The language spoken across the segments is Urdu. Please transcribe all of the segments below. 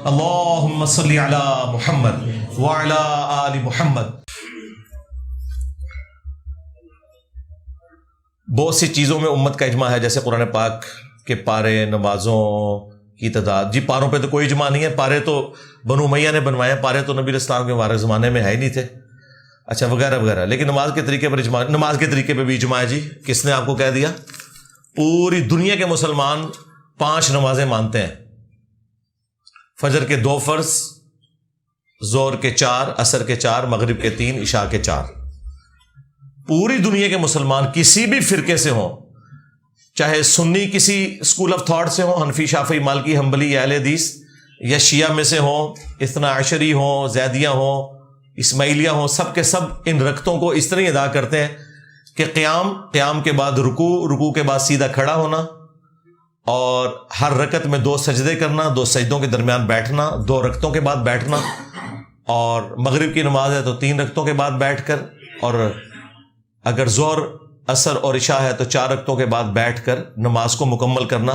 اللہم صلی علی محمد وعلی آل محمد۔ بہت سی چیزوں میں امت کا اجماع ہے، جیسے قرآن پاک کے پارے، نمازوں کی تعداد۔ جی پاروں پہ تو کوئی اجماع نہیں ہے، پارے تو بنو امیہ نے بنوائے ہیں، پارے تو نبی علیہ السلام کے مبارک زمانے میں ہے ہی نہیں تھے، اچھا وغیرہ وغیرہ۔ لیکن نماز کے طریقے پر اجماع، نماز کے طریقے پہ بھی اجماع ہے۔ جی کس نے آپ کو کہہ دیا؟ پوری دنیا کے مسلمان 5 نمازیں مانتے ہیں، فجر کے 2 فرض، ظہر کے 4، عصر کے 4، مغرب کے 3، عشاء کے 4۔ پوری دنیا کے مسلمان کسی بھی فرقے سے ہوں، چاہے سنی کسی اسکول آف تھاٹ سے ہوں، حنفی، شافعی، مالکی، حنبلی یا اہل حدیث، یا شیعہ میں سے ہوں، اثنا عشری ہوں، زیدیہ ہوں، اسماعیلیہ ہوں، سب کے سب ان رکعتوں کو اس طرح ادا کرتے ہیں کہ قیام کے بعد رکوع کے بعد سیدھا کھڑا ہونا، اور ہر رکعت میں 2 سجدے کرنا، 2 سجدوں کے درمیان بیٹھنا، 2 رکعتوں کے بعد بیٹھنا، اور مغرب کی نماز ہے تو 3 رکعتوں کے بعد بیٹھ کر، اور اگر ظہر، عصر اور عشاء ہے تو 4 رکعتوں کے بعد بیٹھ کر نماز کو مکمل کرنا۔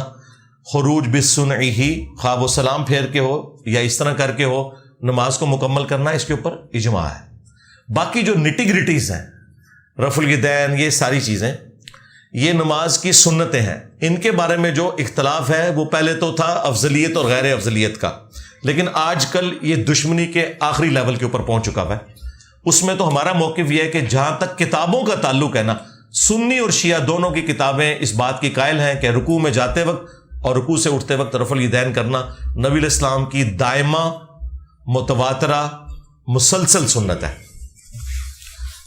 خروج بالسنعہ، خواب و سلام پھیر کے ہو یا اس طرح کر کے ہو، نماز کو مکمل کرنا، اس کے اوپر اجماع ہے۔ باقی جو نٹی گریٹیز ہیں، رفع الیدین، یہ ساری چیزیں یہ نماز کی سنتیں ہیں، ان کے بارے میں جو اختلاف ہے وہ پہلے تو تھا افضلیت اور غیر افضلیت کا، لیکن آج کل یہ دشمنی کے آخری لیول کے اوپر پہنچ چکا ہے۔ اس میں تو ہمارا موقف یہ ہے کہ جہاں تک کتابوں کا تعلق ہے نا، سنی اور شیعہ دونوں کی کتابیں اس بات کی قائل ہیں کہ رکوع میں جاتے وقت اور رکوع سے اٹھتے وقت رفع الیدین کرنا نبی علیہ السلام کی دائمہ، متواترہ، مسلسل سنت ہے۔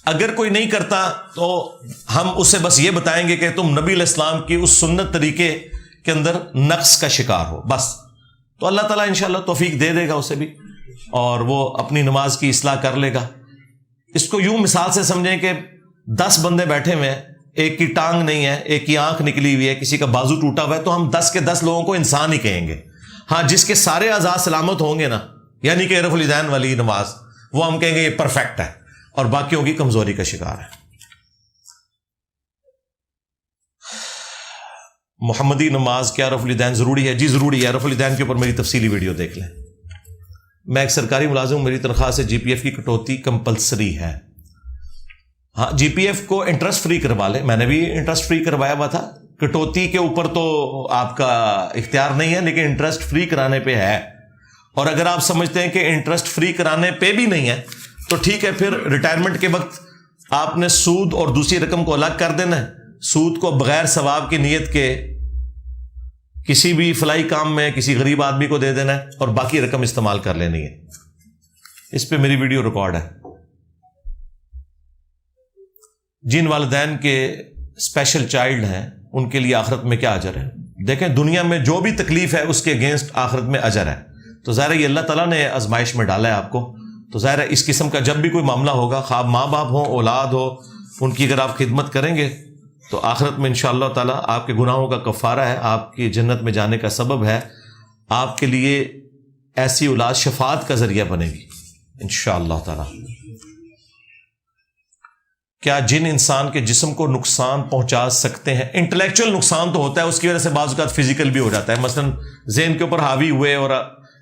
اگر کوئی نہیں کرتا تو ہم اسے بس یہ بتائیں گے کہ تم نبی علیہ السلام کی اس سنت طریقے کے اندر نقص کا شکار ہو، بس۔ تو اللہ تعالیٰ انشاءاللہ توفیق دے دے گا اسے بھی، اور وہ اپنی نماز کی اصلاح کر لے گا۔ اس کو یوں مثال سے سمجھیں کہ 10 بندے بیٹھے ہوئے ہیں، ایک کی ٹانگ نہیں ہے، ایک کی آنکھ نکلی ہوئی ہے، کسی کا بازو ٹوٹا ہوا ہے، تو ہم 10 کے 10 لوگوں کو انسان ہی کہیں گے۔ ہاں جس کے سارے اعضاء سلامت ہوں گے نا، یعنی کہ رفع الیدین والی نماز، وہ ہم کہیں گے یہ پرفیکٹ ہے، اور باقیوں کی کمزوری کا شکار ہے۔ محمدی نماز کیا رفع الیدین ضروری ہے؟ جی ضروری ہے۔ رفع الیدین کے اوپر میری تفصیلی ویڈیو دیکھ لیں۔ میں ایک سرکاری ملازم ہوں، میری تنخواہ سے جی پی ایف کی کٹوتی کمپلسری ہے۔ ہاں جی پی ایف کو انٹرسٹ فری کروا لیں، میں نے بھی انٹرسٹ فری کروایا ہوا تھا۔ کٹوتی کے اوپر تو آپ کا اختیار نہیں ہے، لیکن انٹرسٹ فری کرانے پہ ہے۔ اور اگر آپ سمجھتے ہیں کہ انٹرسٹ فری کرانے پہ بھی نہیں ہے تو ٹھیک ہے، پھر ریٹائرمنٹ کے وقت آپ نے سود اور دوسری رقم کو الگ کر دینا ہے۔ سود کو بغیر ثواب کی نیت کے کسی بھی فلاحی کام میں کسی غریب آدمی کو دے دینا ہے، اور باقی رقم استعمال کر لینی ہے۔ اس پہ میری ویڈیو ریکارڈ ہے۔ جن والدین کے اسپیشل چائلڈ ہیں ان کے لیے آخرت میں کیا اجر ہے؟ دیکھیں دنیا میں جو بھی تکلیف ہے اس کے اگینسٹ آخرت میں اجر ہے۔ تو ظاہر ہے یہ اللہ تعالیٰ نے آزمائش میں ڈالا ہے آپ کو، تو ظاہر ہے اس قسم کا جب بھی کوئی معاملہ ہوگا، خواہ ماں باپ ہوں، اولاد ہو، ان کی اگر آپ خدمت کریں گے تو آخرت میں انشاءاللہ تعالیٰ آپ کے گناہوں کا کفارہ ہے، آپ کی جنت میں جانے کا سبب ہے، آپ کے لیے ایسی اولاد شفاعت کا ذریعہ بنے گی انشاءاللہ تعالیٰ۔ کیا جن انسان کے جسم کو نقصان پہنچا سکتے ہیں؟ انٹلیکچوئل نقصان تو ہوتا ہے، اس کی وجہ سے بعض اوقات فزیکل بھی ہو جاتا ہے، مثلا ذہن کے اوپر حاوی ہوئے اور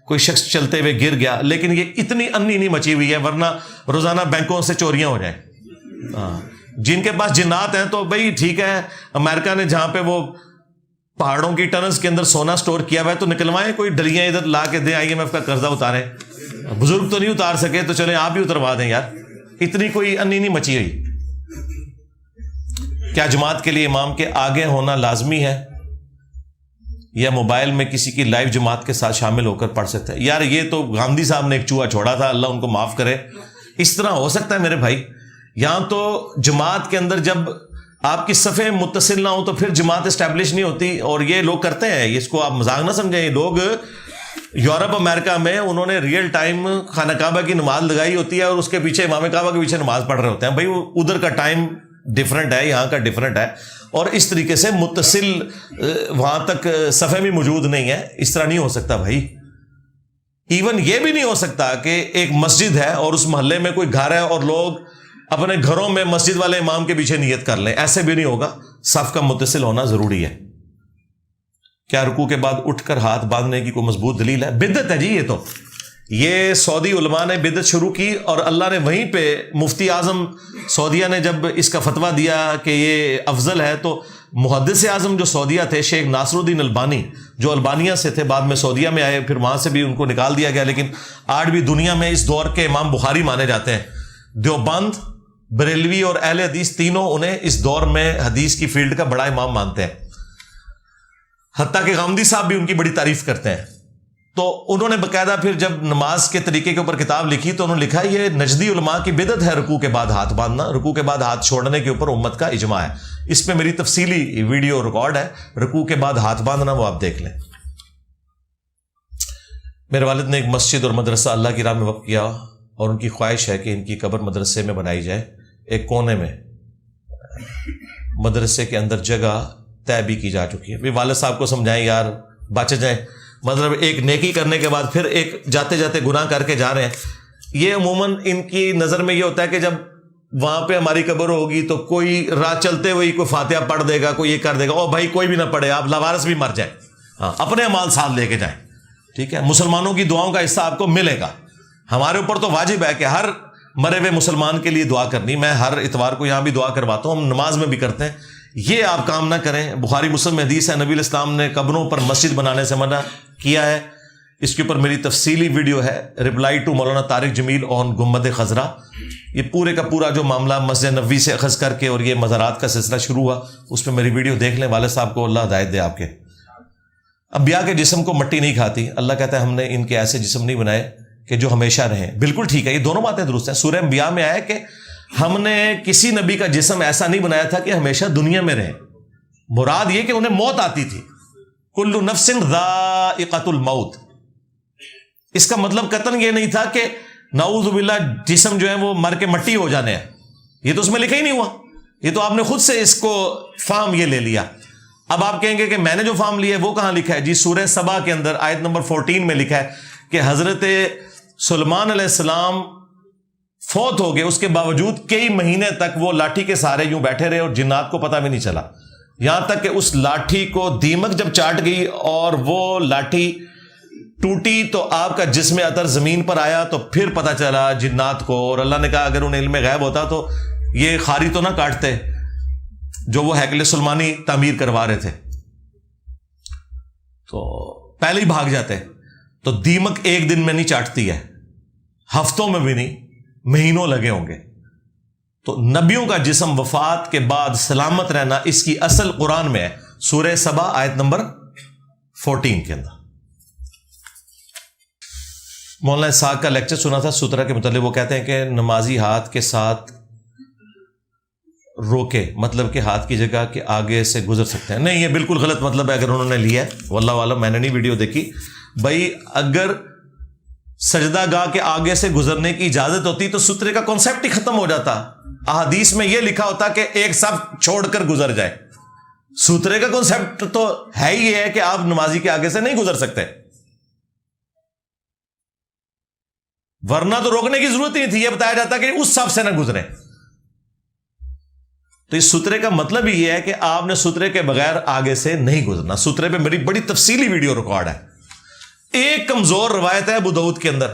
کوئی شخص چلتے ہوئے گر گیا، لیکن یہ اتنی انی نہیں مچی ہوئی ہے ورنہ روزانہ بینکوں سے چوریاں ہو جائیں۔ جن کے پاس جنات ہیں تو بھئی ٹھیک ہے، امریکہ نے جہاں پہ وہ پہاڑوں کی ٹنلز کے اندر سونا سٹور کیا ہوا ہے تو نکلوائیں، کوئی ڈلیاں ادھر لا کے دیں، IMF کا قرضہ اتاریں۔ بزرگ تو نہیں اتار سکے تو چلیں آپ ہی اتروا دیں یار، اتنی کوئی انی نہیں مچی ہوئی۔ کیا جماعت کے لیے امام کے آگے ہونا لازمی ہے یا موبائل میں کسی کی لائیو جماعت کے ساتھ شامل ہو کر پڑھ سکتا ہے؟ یار یہ تو گاندھی صاحب نے ایک چوہا چھوڑا تھا، اللہ ان کو معاف کرے۔ اس طرح ہو سکتا ہے میرے بھائی؟ یہاں تو جماعت کے اندر جب آپ کی صفیں متصل نہ ہو تو پھر جماعت اسٹیبلش نہیں ہوتی، اور یہ لوگ کرتے ہیں، اس کو آپ مذاق نہ سمجھیں۔ یہ لوگ یورپ امریکہ میں انہوں نے ریئل ٹائم خانہ کعبہ کی نماز لگائی ہوتی ہے اور اس کے پیچھے امام کعبہ کے پیچھے نماز پڑھ رہے ہوتے ہیں۔ بھائی ادھر کا ٹائم ڈفرینٹ ہے، یہاں کا ڈفرینٹ ہے، اور اس طریقے سے متصل وہاں تک صفحے بھی موجود نہیں ہے۔ اس طرح نہیں ہو سکتا بھائی۔ ایون یہ بھی نہیں ہو سکتا کہ ایک مسجد ہے اور اس محلے میں کوئی گھر ہے اور لوگ اپنے گھروں میں مسجد والے امام کے پیچھے نیت کر لیں، ایسے بھی نہیں ہوگا۔ صف کا متصل ہونا ضروری ہے۔ کیا رکوع کے بعد اٹھ کر ہاتھ باندھنے کی کوئی مضبوط دلیل ہے؟ بدعت ہے جی یہ سعودی علماء نے بدعت شروع کی اور اللہ نے وہیں پہ مفتی اعظم سعودیہ نے جب اس کا فتویٰ دیا کہ یہ افضل ہے تو محدث اعظم جو سعودیہ تھے شیخ ناصر الدین البانی جو البانیہ سے تھے بعد میں سعودیہ میں آئے پھر وہاں سے بھی ان کو نکال دیا گیا لیکن آج بھی دنیا میں اس دور کے امام بخاری مانے جاتے ہیں دیوبند بریلوی اور اہل حدیث تینوں انہیں اس دور میں حدیث کی فیلڈ کا بڑا امام مانتے ہیں حتیٰ کہ غامدی صاحب بھی ان کی بڑی تعریف کرتے ہیں تو انہوں نے باقاعدہ پھر جب نماز کے طریقے کے اوپر کتاب لکھی تو انہوں نے لکھا یہ نجدی علماء کی بدعت ہے رکوع کے بعد ہاتھ باندھنا رکوع کے بعد ہاتھ چھوڑنے کے اوپر امت کا اجماع ہے اس پہ میری تفصیلی ویڈیو ریکارڈ ہے رکوع کے بعد ہاتھ باندھنا وہ آپ دیکھ لیں میرے والد نے ایک مسجد اور مدرسہ اللہ کی راہ میں وقف کیا اور ان کی خواہش ہے کہ ان کی قبر مدرسے میں بنائی جائے ایک کونے میں مدرسے کے اندر جگہ طے بھی کی جا چکی ہے بھی والد صاحب کو سمجھائیں یار بچ جائیں مطلب ایک نیکی کرنے کے بعد پھر ایک جاتے جاتے گناہ کر کے جا رہے ہیں یہ عموماً ان کی نظر میں یہ ہوتا ہے کہ جب وہاں پہ ہماری قبر ہوگی تو کوئی راہ چلتے ہوئی کوئی فاتحہ پڑھ دے گا کوئی یہ کر دے گا او بھائی کوئی بھی نہ پڑھے آپ لاوارث بھی مر جائیں ہاں اپنے اعمال ساتھ لے کے جائیں ٹھیک ہے مسلمانوں کی دعاؤں کا حصہ آپ کو ملے گا ہمارے اوپر تو واجب ہے کہ ہر مرے ہوئے مسلمان کے لیے دعا کرنی میں ہر اتوار کو یہاں بھی دعا کرواتا ہوں ہم نماز میں بھی کرتے ہیں یہ آپ کام نہ کریں بخاری مسلم میں حدیث ہے نبی علیہ السلام نے قبروں پر مسجد بنانے سے منع کیا ہے اس کے اوپر میری تفصیلی ویڈیو ہے رپلائی ٹو مولانا طارق جمیل آن گنبد خضرا یہ پورے کا پورا جو معاملہ مسجد نبوی سے اخذ کر کے اور یہ مزارات کا سلسلہ شروع ہوا اس پہ میری ویڈیو دیکھ لیں والد صاحب کو اللہ ہدایت دے آپ کے انبیاء کے جسم کو مٹی نہیں کھاتی اللہ کہتا ہے ہم نے ان کے ایسے جسم نہیں بنائے کہ جو ہمیشہ رہیں بالکل ٹھیک ہے یہ دونوں باتیں درست ہیں سورہ انبیاء میں آیا کہ ہم نے کسی نبی کا جسم ایسا نہیں بنایا تھا کہ ہمیشہ دنیا میں رہیں مراد یہ کہ انہیں موت آتی تھی کل نفس ذائقۃ الموت اس کا مطلب قطعاً یہ نہیں تھا کہ نعوذ باللہ جسم جو ہے وہ مر کے مٹی ہو جانے ہیں یہ تو اس میں لکھا ہی نہیں ہوا یہ تو آپ نے خود سے اس کو فارم یہ لے لیا اب آپ کہیں گے کہ میں نے جو فارم لیا ہے وہ کہاں لکھا ہے جی سورہ سبا کے اندر آیت نمبر 14 میں لکھا ہے کہ حضرت سلیمان علیہ السلام فوت ہو گئے اس کے باوجود کئی مہینے تک وہ لاٹھی کے سہارے یوں بیٹھے رہے اور جنات کو پتہ بھی نہیں چلا یہاں تک کہ اس لاٹھی کو دیمک جب چاٹ گئی اور وہ لاٹھی ٹوٹی تو آپ کا جسم اطہر زمین پر آیا تو پھر پتہ چلا جنات کو اور اللہ نے کہا اگر انہیں علم غیب ہوتا تو یہ خاری تو نہ کاٹتے جو وہ ہیکل سلیمانی تعمیر کروا رہے تھے تو پہلے ہی بھاگ جاتے تو دیمک ایک دن میں نہیں چاٹتی ہے ہفتوں میں بھی نہیں مہینوں لگے ہوں گے تو نبیوں کا جسم وفات کے بعد سلامت رہنا اس کی اصل قرآن میں ہے سورہ سبا آیت نمبر 14 کے اندر مولانا اسحاق کا لیکچر سنا تھا سترہ کے متعلق وہ کہتے ہیں کہ نمازی ہاتھ کے ساتھ روکے مطلب کہ ہاتھ کی جگہ کے آگے سے گزر سکتے ہیں نہیں یہ بالکل غلط مطلب ہے اگر انہوں نے لیا ہے واللہ عالم میں نے نہیں ویڈیو دیکھی بھائی اگر سجدہ گاہ کے آگے سے گزرنے کی اجازت ہوتی تو سترے کا کانسیپٹ ہی ختم ہو جاتا احادیث میں یہ لکھا ہوتا کہ ایک صف چھوڑ کر گزر جائے سترے کا کانسیپٹ تو ہے ہی یہ ہے کہ آپ نمازی کے آگے سے نہیں گزر سکتے ورنہ تو روکنے کی ضرورت نہیں تھی یہ بتایا جاتا کہ اس صف سے نہ گزرے تو اس سترے کا مطلب ہی یہ ہے کہ آپ نے سترے کے بغیر آگے سے نہیں گزرنا سترے پہ میری بڑی تفصیلی ویڈیو ریکارڈ ہے ایک کمزور روایت ہے ابو داؤد کے اندر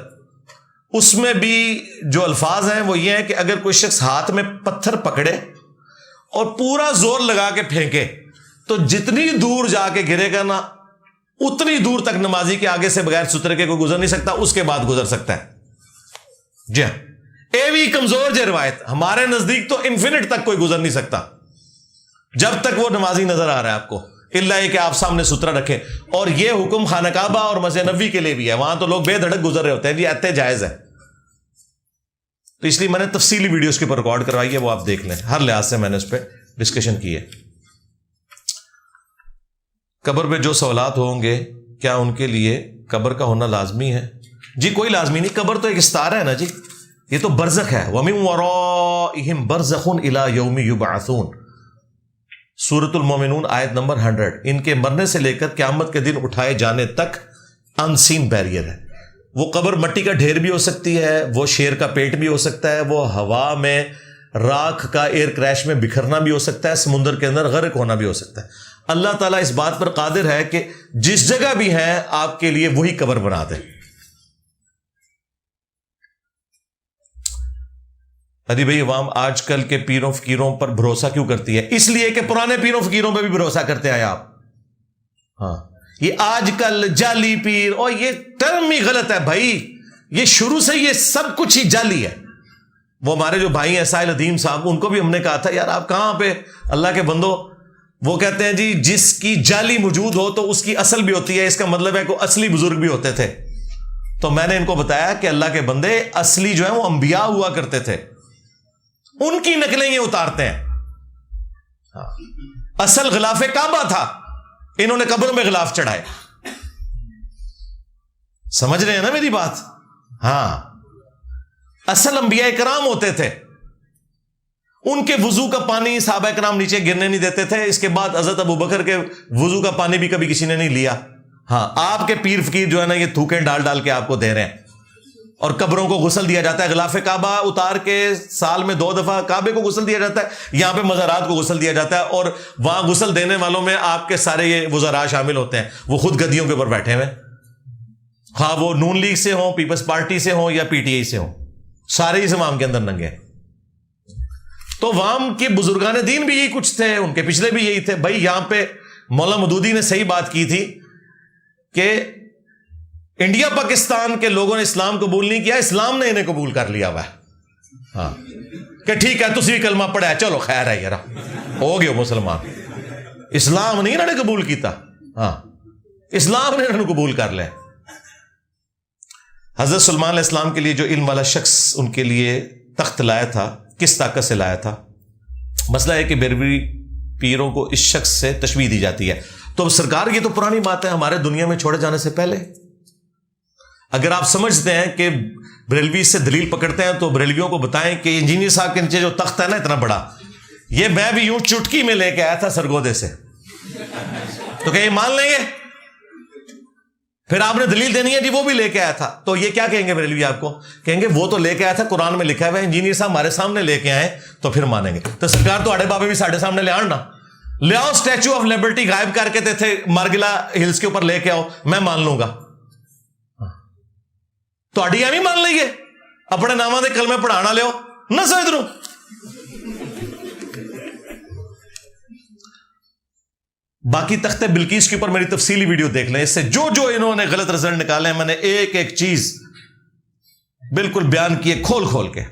اس میں بھی جو الفاظ ہیں وہ یہ ہیں کہ اگر کوئی شخص ہاتھ میں پتھر پکڑے اور پورا زور لگا کے پھینکے تو جتنی دور جا کے گرے گا نا اتنی دور تک نمازی کے آگے سے بغیر سترے کے کوئی گزر نہیں سکتا اس کے بعد گزر سکتا ہے جی ہاں اے بھی کمزور جو روایت ہمارے نزدیک تو انفینٹ تک کوئی گزر نہیں سکتا جب تک وہ نمازی نظر آ رہا ہے آپ کو اللہ یہ کہ آپ سامنے سترہ رکھیں اور یہ حکم خانہ کعبہ اور مسجد نبوی کے لیے بھی ہے وہاں تو لوگ بے دھڑک گزر رہے ہوتے ہیں جی ایتے جائز ہے تو اس لیے میں نے تفصیلی ویڈیوز کے اوپر ریکارڈ کروائی ہے وہ آپ دیکھ لیں ہر لحاظ سے میں نے اس پہ ڈسکشن کی ہے قبر پہ جو سوالات ہوں گے کیا ان کے لیے قبر کا ہونا لازمی ہے جی کوئی لازمی نہیں قبر تو ایک استعارہ ہے نا جی یہ تو برزخ ہے وَمِن وَرَائِهِمْ بَرْزَخٌ إِلَىٰ يَوْمِ يُبْعَثُونَ سورۃ المومنون آیت نمبر 100 ان کے مرنے سے لے کر قیامت کے دن اٹھائے جانے تک ان سین بیریئر ہے وہ قبر مٹی کا ڈھیر بھی ہو سکتی ہے وہ شیر کا پیٹ بھی ہو سکتا ہے وہ ہوا میں راکھ کا ایئر کریش میں بکھرنا بھی ہو سکتا ہے سمندر کے اندر غرق ہونا بھی ہو سکتا ہے اللہ تعالیٰ اس بات پر قادر ہے کہ جس جگہ بھی ہیں آپ کے لیے وہی قبر بنا دے. ارے بھائی عوام آج کل کے پیروں فقیروں پر بھروسہ کیوں کرتی ہے؟ اس لیے کہ پرانے پیروں فقیروں پہ بھی بھروسہ کرتے آئے آپ. ہاں یہ آج کل جعلی پیر، اور یہ ٹرم ہی غلط ہے بھائی، یہ شروع سے یہ سب کچھ ہی جعلی ہے. وہ ہمارے جو بھائی ہیں سائل ادیم صاحب، ان کو بھی ہم نے کہا تھا یار آپ کہاں پہ اللہ کے بندو، وہ کہتے ہیں جی جس کی جعلی موجود ہو تو اس کی اصل بھی ہوتی ہے، اس کا مطلب ہے کہ اصلی بزرگ بھی ہوتے تھے. تو میں نے ان کو بتایا کہ اللہ کے بندے اصلی جو ہے وہ انبیاء ہوا کرتے تھے، ان کی نقلیں یہ اتارتے ہیں. اصل غلاف کعبہ تھا، انہوں نے قبر میں غلاف چڑھائے. سمجھ رہے ہیں نا میری بات؟ ہاں اصل انبیاء کرام ہوتے تھے، ان کے وضو کا پانی صحابہ کرام نیچے گرنے نہیں دیتے تھے. اس کے بعد حضرت ابو بکر کے وضو کا پانی بھی کبھی کسی نے نہیں لیا. ہاں آپ کے پیر فقیر جو ہے نا یہ تھوکیں ڈال ڈال کے آپ کو دے رہے ہیں، اور قبروں کو غسل دیا جاتا ہے. غلاف کعبہ اتار کے سال میں 2 دفعہ کعبے کو غسل دیا جاتا ہے، یہاں پہ مزارات کو غسل دیا جاتا ہے، اور وہاں غسل دینے والوں میں آپ کے سارے یہ وزراء شامل ہوتے ہیں، وہ خود گدیوں کے اوپر بیٹھے ہوئے، ہاں وہ نون لیگ سے ہوں، پیپلز پارٹی سے ہوں یا پی ٹی آئی سے ہوں، سارے اس امام کے اندر ننگے. تو وام کے بزرگان دین بھی یہی کچھ تھے، ان کے پچھلے بھی یہی تھے. بھائی یہاں پہ مولانا مودودی نے صحیح بات کی تھی کہ انڈیا پاکستان کے لوگوں نے اسلام قبول نہیں کیا، اسلام نے انہیں قبول کر لیا ہوا ہے. ہاں کہ ٹھیک ہے تسی بھی کلمہ پڑھا ہے، چلو خیر ہے یار ہو گئے مسلمان. اسلام نہیں انہوں نے قبول کیتا، ہاں اسلام نے انہوں نے قبول کر لیا. حضرت سلمان علیہ السلام کے لیے جو علم والا شخص ان کے لیے تخت لایا تھا، کس طاقت سے لایا تھا؟ مسئلہ ہے کہ بریلوی پیروں کو اس شخص سے تشبیہ دی جاتی ہے. تو سرکار یہ تو پرانی بات ہے ہمارے دنیا میں چھوڑے جانے سے پہلے. اگر آپ سمجھتے ہیں کہ بریلوی سے دلیل پکڑتے ہیں تو بریلویوں کو بتائیں کہ انجینئر صاحب کے نیچے جو تخت ہے نا اتنا بڑا، یہ میں بھی یوں چٹکی میں لے کے آیا تھا سرگودے سے، تو کہ یہ مان لیں گے؟ پھر آپ نے دلیل دینی ہے جی وہ بھی لے کے آیا تھا، تو یہ کیا کہیں گے بریلوی آپ کو؟ کہیں گے وہ تو لے کے آیا تھا، قرآن میں لکھا ہوا ہے، انجینئر صاحب ہمارے سامنے لے کے آئے تو پھر مانیں گے. تو سرکار تو آڑے بابے بھی ساڑھے سامنے لے آنا، لے آؤ اسٹیچو آف لبرٹی غائب کر کے تھے مارگلا ہلز کے اوپر لے کے آؤ، میں مان لوں گا. تو اڈی ایویں مان لئیے اپنے نامہ دے کلمے پڑھانا لے نہ سو ادھروں. باقی تخت بلقیس کے اوپر میری تفصیلی ویڈیو دیکھ لیں، اس سے جو جو انہوں نے غلط رزلٹ نکالے ہیں میں نے ایک ایک چیز بالکل بیان کی ہے کھول کھول کے.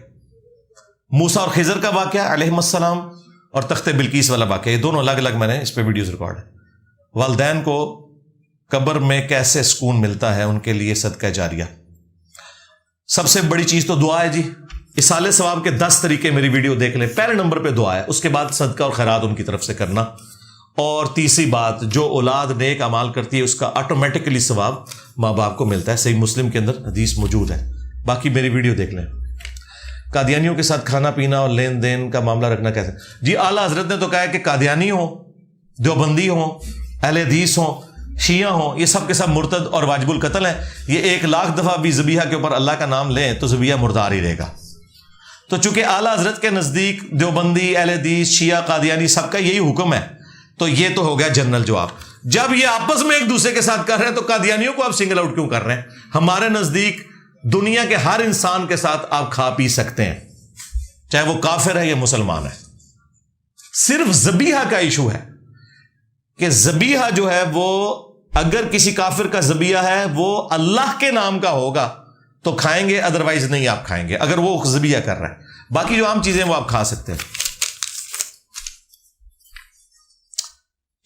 موسیٰ اور خضر کا واقعہ علیہ السلام اور تخت بلقیس والا واقعہ، یہ دونوں الگ الگ میں نے اس پہ ویڈیوز ریکارڈ ہے. والدین کو قبر میں کیسے سکون ملتا ہے، ان کے لیے صدقہ جاریہ. سب سے بڑی چیز تو دعا ہے جی. اصالہ ثواب کے 10 طریقے میری ویڈیو دیکھ لیں. پہلے نمبر پہ دعا ہے، اس کے بعد صدقہ اور خیرات ان کی طرف سے کرنا. اور تیسری بات، جو اولاد نیک اعمال کرتی ہے اس کا آٹومیٹکلی ثواب ماں باپ کو ملتا ہے. صحیح مسلم کے اندر حدیث موجود ہے. باقی میری ویڈیو دیکھ لیں. قادیانیوں کے ساتھ کھانا پینا اور لین دین کا معاملہ رکھنا کیسے؟ جی اعلیٰ حضرت نے تو کہا ہے کہ قادیانی ہوں، دیوبندی ہوں، اہل حدیث ہوں، شیعہ ہوں، یہ سب کے سب مرتد اور واجب القتل ہیں. یہ 1,00,000 دفعہ بھی ذبیحہ کے اوپر اللہ کا نام لیں تو ذبیحہ مردار ہی رہے گا. تو چونکہ اعلیٰ حضرت کے نزدیک دیوبندی، اہل حدیث، شیعہ، قادیانی سب کا یہی حکم ہے، تو یہ تو ہو گیا جنرل جواب. جب یہ آپس میں ایک دوسرے کے ساتھ کر رہے ہیں تو قادیانیوں کو آپ سنگل آؤٹ کیوں کر رہے ہیں؟ ہمارے نزدیک دنیا کے ہر انسان کے ساتھ آپ کھا پی سکتے ہیں، چاہے وہ کافر ہے یا مسلمان ہے. صرف ذبیحہ کا ایشو ہے کہ ذبیحہ جو ہے وہ اگر کسی کافر کا ذبیحہ ہے وہ اللہ کے نام کا ہوگا تو کھائیں گے، ادروائز نہیں آپ کھائیں گے اگر وہ ذبیحہ کر رہا ہے. باقی جو عام چیزیں وہ آپ کھا سکتے ہیں.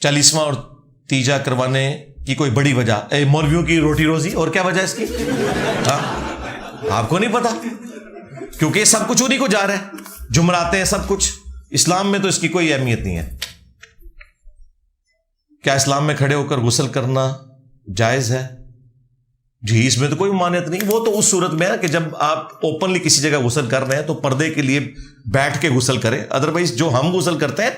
40واں اور تیجا کروانے کی کوئی بڑی وجہ؟ مولویوں کی روٹی روزی. اور کیا وجہ اس کی؟ آپ کو نہیں پتا؟ کیونکہ یہ سب کچھ انہیں کو جا رہا ہے، جمراتے ہیں سب کچھ. اسلام میں تو اس کی کوئی اہمیت نہیں ہے. کیا اسلام میں کھڑے ہو کر غسل کرنا جائز ہے؟ جی اس میں تو کوئی ممانعت نہیں. وہ تو اس صورت میں ہے کہ جب آپ اوپنلی کسی جگہ غسل کر رہے ہیں تو پردے کے لیے بیٹھ کے غسل کریں. ادروائز جو ہم غسل کرتے ہیں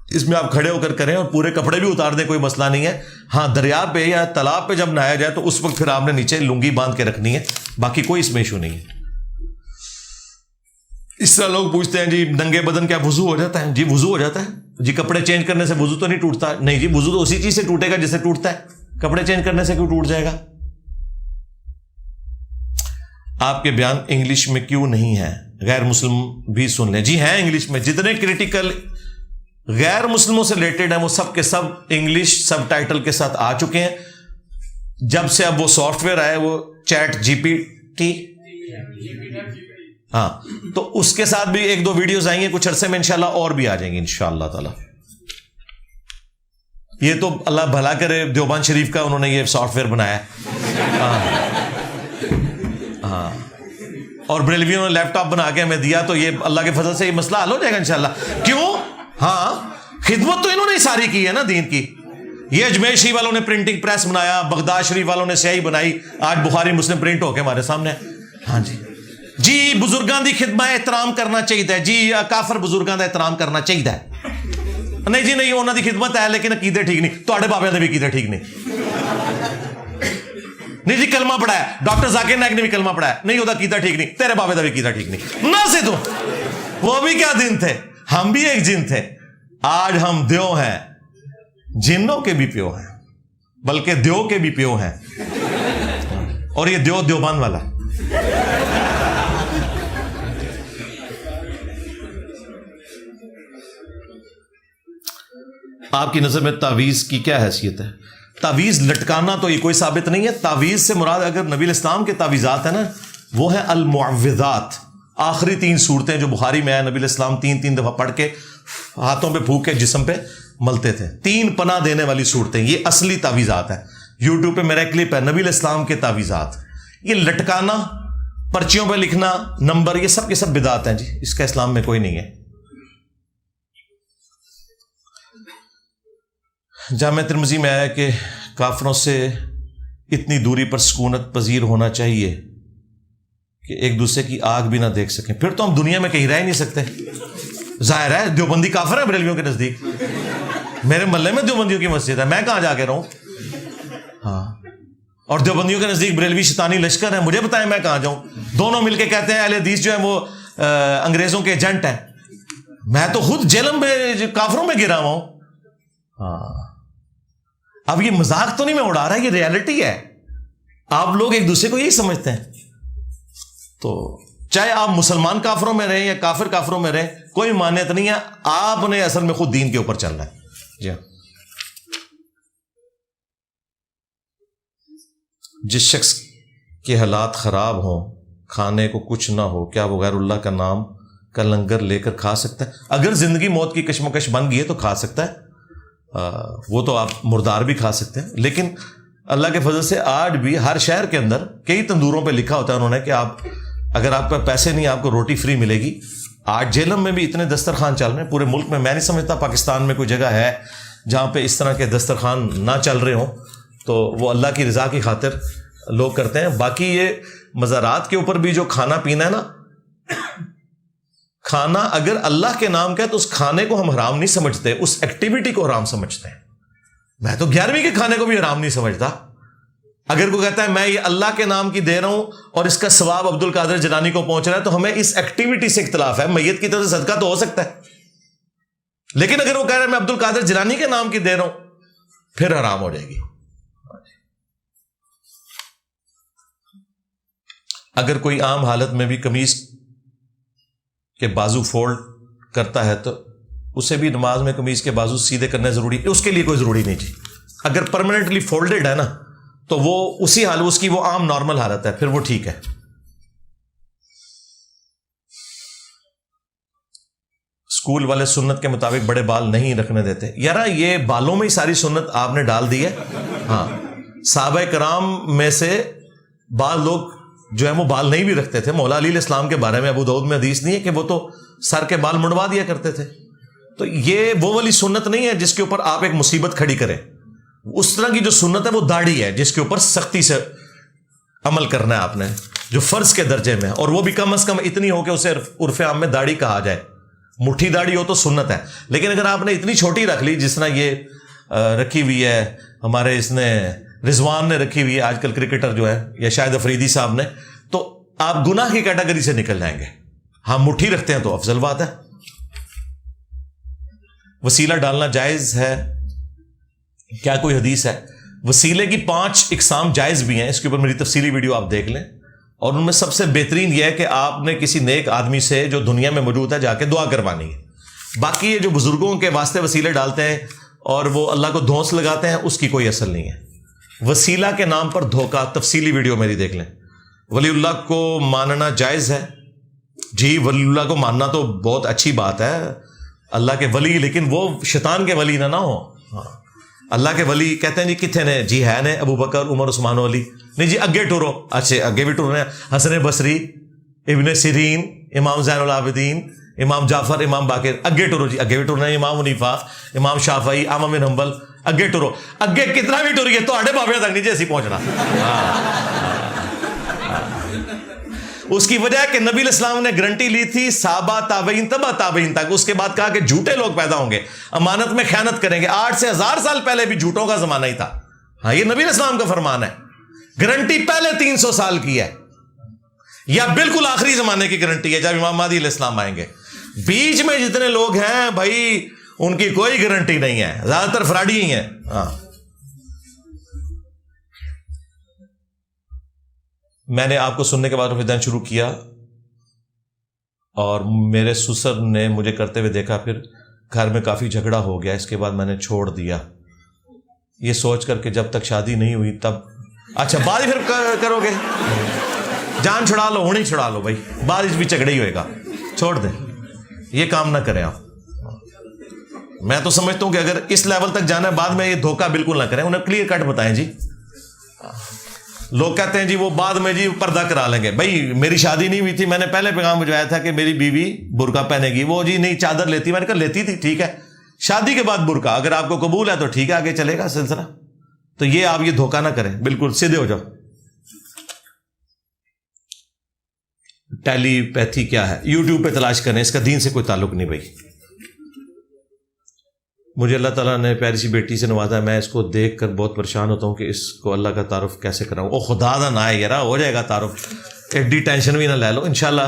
اس میں آپ کھڑے ہو کر کریں اور پورے کپڑے بھی اتار دیں، کوئی مسئلہ نہیں ہے. ہاں دریا پہ یا تالاب پہ جب نہایا جائے تو اس وقت پھر آپ نے نیچے لنگی باندھ کے رکھنی ہے، باقی کوئی اس میں ایشو نہیں ہے. اس طرح لوگ پوچھتے ہیں جی ننگے بدن کیا وضو ہو جاتا ہے؟ جی وضو ہو جاتا ہے. جی کپڑے چینج کرنے سے وضو تو نہیں ٹوٹتا. نہیں جی وضو تو اسی چیز سے ٹوٹے گا جس سے ٹوٹتا ہے, کپڑے چینج کرنے سے کیوں ٹوٹ جائے گا؟ آپ کے بیان انگلش میں کیوں نہیں ہے؟ غیر مسلم بھی سن لیں. جی ہیں انگلش میں, جتنے کریٹیکل غیر مسلموں سے ریلیٹڈ ہیں وہ سب کے سب انگلش سب ٹائٹل کے ساتھ آ چکے ہیں. جب سے اب وہ سافٹ ویئر آئے, وہ چیٹ جی پی ٹی, ہاں, تو اس کے ساتھ بھی ایک دو ویڈیوز آئی ہیں, کچھ عرصے میں انشاءاللہ اور بھی آ جائیں گی انشاءاللہ تعالی. یہ تو اللہ بھلا کرے دیوبند شریف کا انہوں نے یہ سافٹ ویئر بنایا ہے, ہاں, اور بریلویوں نے لیپ ٹاپ بنا کے ہمیں دیا, تو یہ اللہ کے فضل سے یہ مسئلہ حل ہو جائے گا انشاءاللہ. کیوں؟ ہاں, خدمت تو انہوں نے ساری کی ہے نا دین کی. یہ اجمیر شریف والوں نے پرنٹنگ پریس بنایا, بغداد شریف والوں نے سیاہی بنائی, آج بخاری مسلم پرنٹ ہو کے ہمارے سامنے. ہاں جی, جی بزرگاں دی خدمت احترام کرنا چاہیے, جی کافر بزرگاں دا احترام کرنا چاہیے. نہیں جی نہیں, انہوں دی خدمت ہے لیکن عقیدے ٹھیک نہیں, تواڈے بابے دے بھی عقیدے ٹھیک نہیں. نہیں جی کلمہ پڑھا ہے, ڈاکٹر ذاکر نائک نے بھی کلمہ پڑھا ہے, نہیں وہ عقیدہ ٹھیک نہیں, تیرے بابے دا بھی عقیدہ ٹھیک نہیں. نہ سے تو وہ بھی کیا دن تھے, ہم بھی ایک جن تھے. آج ہم دیو ہیں, جنوں کے بھی پیو ہیں, بلکہ دیو کے بھی پیو ہیں, اور یہ دیو دیوبند والا. آپ کی نظر میں تعویذ کی کیا حیثیت ہے؟ تعویذ لٹکانا تو یہ کوئی ثابت نہیں ہے. تعویذ سے مراد اگر نبی الاسلام کے تعویذات ہیں نا, وہ ہیں المعوذات, آخری 3 صورتیں جو بخاری میں ہے. نبی الاسلام 3 دفعہ پڑھ کے ہاتھوں پہ پھونک کے جسم پہ ملتے تھے. 3 پناہ دینے والی صورتیں, یہ اصلی تعویذات ہیں. یوٹیوب پہ میرا کلپ ہے نبی الاسلام کے تعویذات. یہ لٹکانا, پرچیوں پہ لکھنا نمبر, یہ سب کے سب بدعت ہیں جی, اس کا اسلام میں کوئی نہیں ہے. جامع ترمذی میں آیا کہ کافروں سے اتنی دوری پر سکونت پذیر ہونا چاہیے کہ ایک دوسرے کی آگ بھی نہ دیکھ سکیں. پھر تو ہم دنیا میں کہیں رہ ہی نہیں سکتے. ظاہر ہے دیوبندی کافر ہے بریلویوں کے نزدیک. میرے محلے میں دیوبندیوں کی مسجد ہے, میں کہاں جا کے رہوں؟ ہاں, اور دیوبندیوں کے نزدیک بریلوی شیطانی لشکر ہے, مجھے بتائیں میں کہاں جاؤں؟ دونوں مل کے کہتے ہیں اہل حدیث جو ہے وہ انگریزوں کے ایجنٹ ہیں. میں تو خود جیلم میں کافروں میں گرا ہوا ہوں. ہاں, اب یہ مذاق تو نہیں میں اڑا رہا, یہ ریالٹی ہے. آپ لوگ ایک دوسرے کو یہی سمجھتے ہیں. تو چاہے آپ مسلمان کافروں میں رہیں یا کافر کافروں میں رہیں, کوئی مانیت نہیں ہے. آپ نے اصل میں خود دین کے اوپر چلنا ہے. جی ہاں, جس شخص کے حالات خراب ہوں, کھانے کو کچھ نہ ہو, کیا وہ غیر اللہ کا نام کا لنگر لے کر کھا سکتا ہے؟ اگر زندگی موت کی کشمکش بن گئی ہے تو کھا سکتا ہے. وہ تو آپ مردار بھی کھا سکتے ہیں, لیکن اللہ کے فضل سے آج بھی ہر شہر کے اندر کئی تندوروں پہ لکھا ہوتا ہے انہوں نے کہ آپ اگر آپ کا پیسے نہیں, آپ کو روٹی فری ملے گی. آج جیلم میں بھی اتنے دسترخوان چل رہے ہیں پورے ملک میں. میں نہیں سمجھتا پاکستان میں کوئی جگہ ہے جہاں پہ اس طرح کے دسترخوان نہ چل رہے ہوں. تو وہ اللہ کی رضا کی خاطر لوگ کرتے ہیں. باقی یہ مزارات کے اوپر بھی جو کھانا پینا ہے نا, کھانا اگر اللہ کے نام کا ہے تو اس کھانے کو ہم حرام نہیں سمجھتے, اس ایکٹیویٹی کو حرام سمجھتے ہیں. میں تو 11ویں کے کھانے کو بھی حرام نہیں سمجھتا. اگر کوئی کہتا ہے میں یہ اللہ کے نام کی دے رہا ہوں اور اس کا ثواب عبد القادر جیلانی کو پہنچ رہا ہے, تو ہمیں اس ایکٹیویٹی سے اختلاف ہے. میت کی طرف سے صدقہ تو ہو سکتا ہے, لیکن اگر وہ کہہ رہا ہے میں عبد القادر جیلانی کے نام کی دے رہا ہوں, پھر حرام ہو جائے گی. اگر کوئی عام حالت میں بھی قمیض کے بازو فولڈ کرتا ہے تو اسے بھی نماز میں قمیض کے بازو سیدھے کرنے ضروری ہے؟ اس کے لیے کوئی ضروری نہیں جی. اگر پرماننٹلی فولڈڈ ہے نا تو وہ اسی حال, اس کی وہ عام نارمل حالت ہے, پھر وہ ٹھیک ہے. اسکول والے سنت کے مطابق بڑے بال نہیں رکھنے دیتے. یار یہ بالوں میں ہی ساری سنت آپ نے ڈال دی ہے. ہاں, صحابہ کرام میں سے بعض لوگ جو ہے وہ بال نہیں بھی رکھتے تھے. مولا علی علیہ السلام کے بارے میں ابو داؤد میں حدیث نہیں ہے کہ وہ تو سر کے بال منڈوا دیا کرتے تھے. تو یہ وہ والی سنت نہیں ہے جس کے اوپر آپ ایک مصیبت کھڑی کریں. اس طرح کی جو سنت ہے وہ داڑھی ہے جس کے اوپر سختی سے عمل کرنا ہے آپ نے, جو فرض کے درجے میں ہے, اور وہ بھی کم از کم اتنی ہو کہ اسے عرف عام میں داڑھی کہا جائے. مٹھی داڑھی ہو تو سنت ہے, لیکن اگر آپ نے اتنی چھوٹی رکھ لی جس طرح یہ رکھی ہوئی ہے ہمارے اس نے رضوان نے رکھی ہوئی ہے آج کل کرکٹر جو ہے, یا شاید افریدی صاحب نے, تو آپ گناہ کی کیٹیگری سے نکل جائیں گے. ہاں مٹھی رکھتے ہیں تو افضل بات ہے. وسیلہ ڈالنا جائز ہے؟ کیا کوئی حدیث ہے؟ وسیلے کی 5 اقسام جائز بھی ہیں، اس کے اوپر میری تفصیلی ویڈیو آپ دیکھ لیں، اور ان میں سب سے بہترین یہ ہے کہ آپ نے کسی نیک آدمی سے جو دنیا میں موجود ہے جا کے دعا کروانی ہے۔ باقی یہ جو بزرگوں کے واسطے وسیلے ڈالتے ہیں اور وہ اللہ کو دھونس لگاتے ہیں، اس کی کوئی اصل نہیں ہے۔ وسیلہ کے نام پر دھوکہ، تفصیلی ویڈیو میری دیکھ لیں۔ ولی اللہ کو ماننا جائز ہے؟ جی، ولی اللہ کو ماننا تو بہت اچھی بات ہے، اللہ کے ولی، لیکن وہ شیطان کے ولی نہ ہو۔ اللہ کے ولی کہتے ہیں جی کتنے نے؟ جی ہے نے ابو بکر، عمر، عثمان و علی۔ نہیں جی اگے ٹورو، اچھے اگے بھی ٹورنے، حسن بصری، ابن سیرین، امام زین العابدین، امام جعفر، امام باقر، اگے ٹورو جی، اگے بھی ٹورنے، امام حنیفہ، امام شافعی، احمد بن حنبل، اگے ٹورو، اگے کتنا بھی ٹوریے تو آڑے بابے تک نہیں جی ایسی پہنچنا۔ اس کی وجہ ہے کہ نبی علیہ السلام نے گارنٹی لی تھی صحابہ، تابعین، تبع تابعین تک، اس کے بعد کہا کہ جھوٹے لوگ پیدا ہوں گے، امانت میں خیانت کریں گے۔ 8 سے 1000 سال پہلے بھی جھوٹوں کا زمانہ ہی تھا۔ ہاں، یہ نبی علیہ السلام کا فرمان ہے۔ گارنٹی پہلے 300 سال کی ہے، یا بالکل آخری زمانے کی گارنٹی ہے جب امام مہدی علیہ السلام آئیں گے۔ بیچ میں جتنے لوگ ہیں بھائی ان کی کوئی گارنٹی نہیں ہے، زیادہ تر فراڈی ہی ہیں۔ ہاں، میں نے آپ کو سننے کے بعد رفیدان شروع کیا اور میرے سسر نے مجھے کرتے ہوئے دیکھا، پھر گھر میں کافی جھگڑا ہو گیا، اس کے بعد میں نے چھوڑ دیا، یہ سوچ کر کہ جب تک شادی نہیں ہوئی تب۔ اچھا، بعد پھر کرو گے؟ جان چھڑا لو، ہونی چھڑا لو بھائی، بعد بھی جھگڑا ہی ہوئے گا، چھوڑ دیں، یہ کام نہ کریں آپ۔ میں تو سمجھتا ہوں کہ اگر اس لیول تک جانا ہے بعد میں یہ دھوکہ بالکل نہ کریں، انہیں کلیئر کٹ بتائیں جی۔ لوگ کہتے ہیں جی وہ بعد میں جی پردہ کرا لیں گے، بھائی میری شادی نہیں ہوئی تھی، میں نے پہلے پیغام بھجوایا تھا کہ میری بیوی برقع پہنے گی، وہ جی نہیں چادر لیتی، میں نے کہا لیتی تھی، ٹھیک ہے، شادی کے بعد برقع، اگر آپ کو قبول ہے تو ٹھیک ہے، آگے چلے گا سلسلہ۔ تو یہ آپ یہ دھوکہ نہ کریں، بالکل سیدھے ہو جاؤ۔ ٹیلی پیتھی کیا ہے؟ یوٹیوب پہ تلاش کریں، اس کا دین سے کوئی تعلق نہیں بھائی۔ مجھے اللہ تعالیٰ نے پیاری سی بیٹی سے نوازا ہے، میں اس کو دیکھ کر بہت پریشان ہوتا ہوں کہ اس کو اللہ کا تعارف کیسے کراؤں۔ او خدا دا نہ ہے یار، ہو جائے گا تعارف، ایڈی ٹینشن بھی نہ لے لو، انشاءاللہ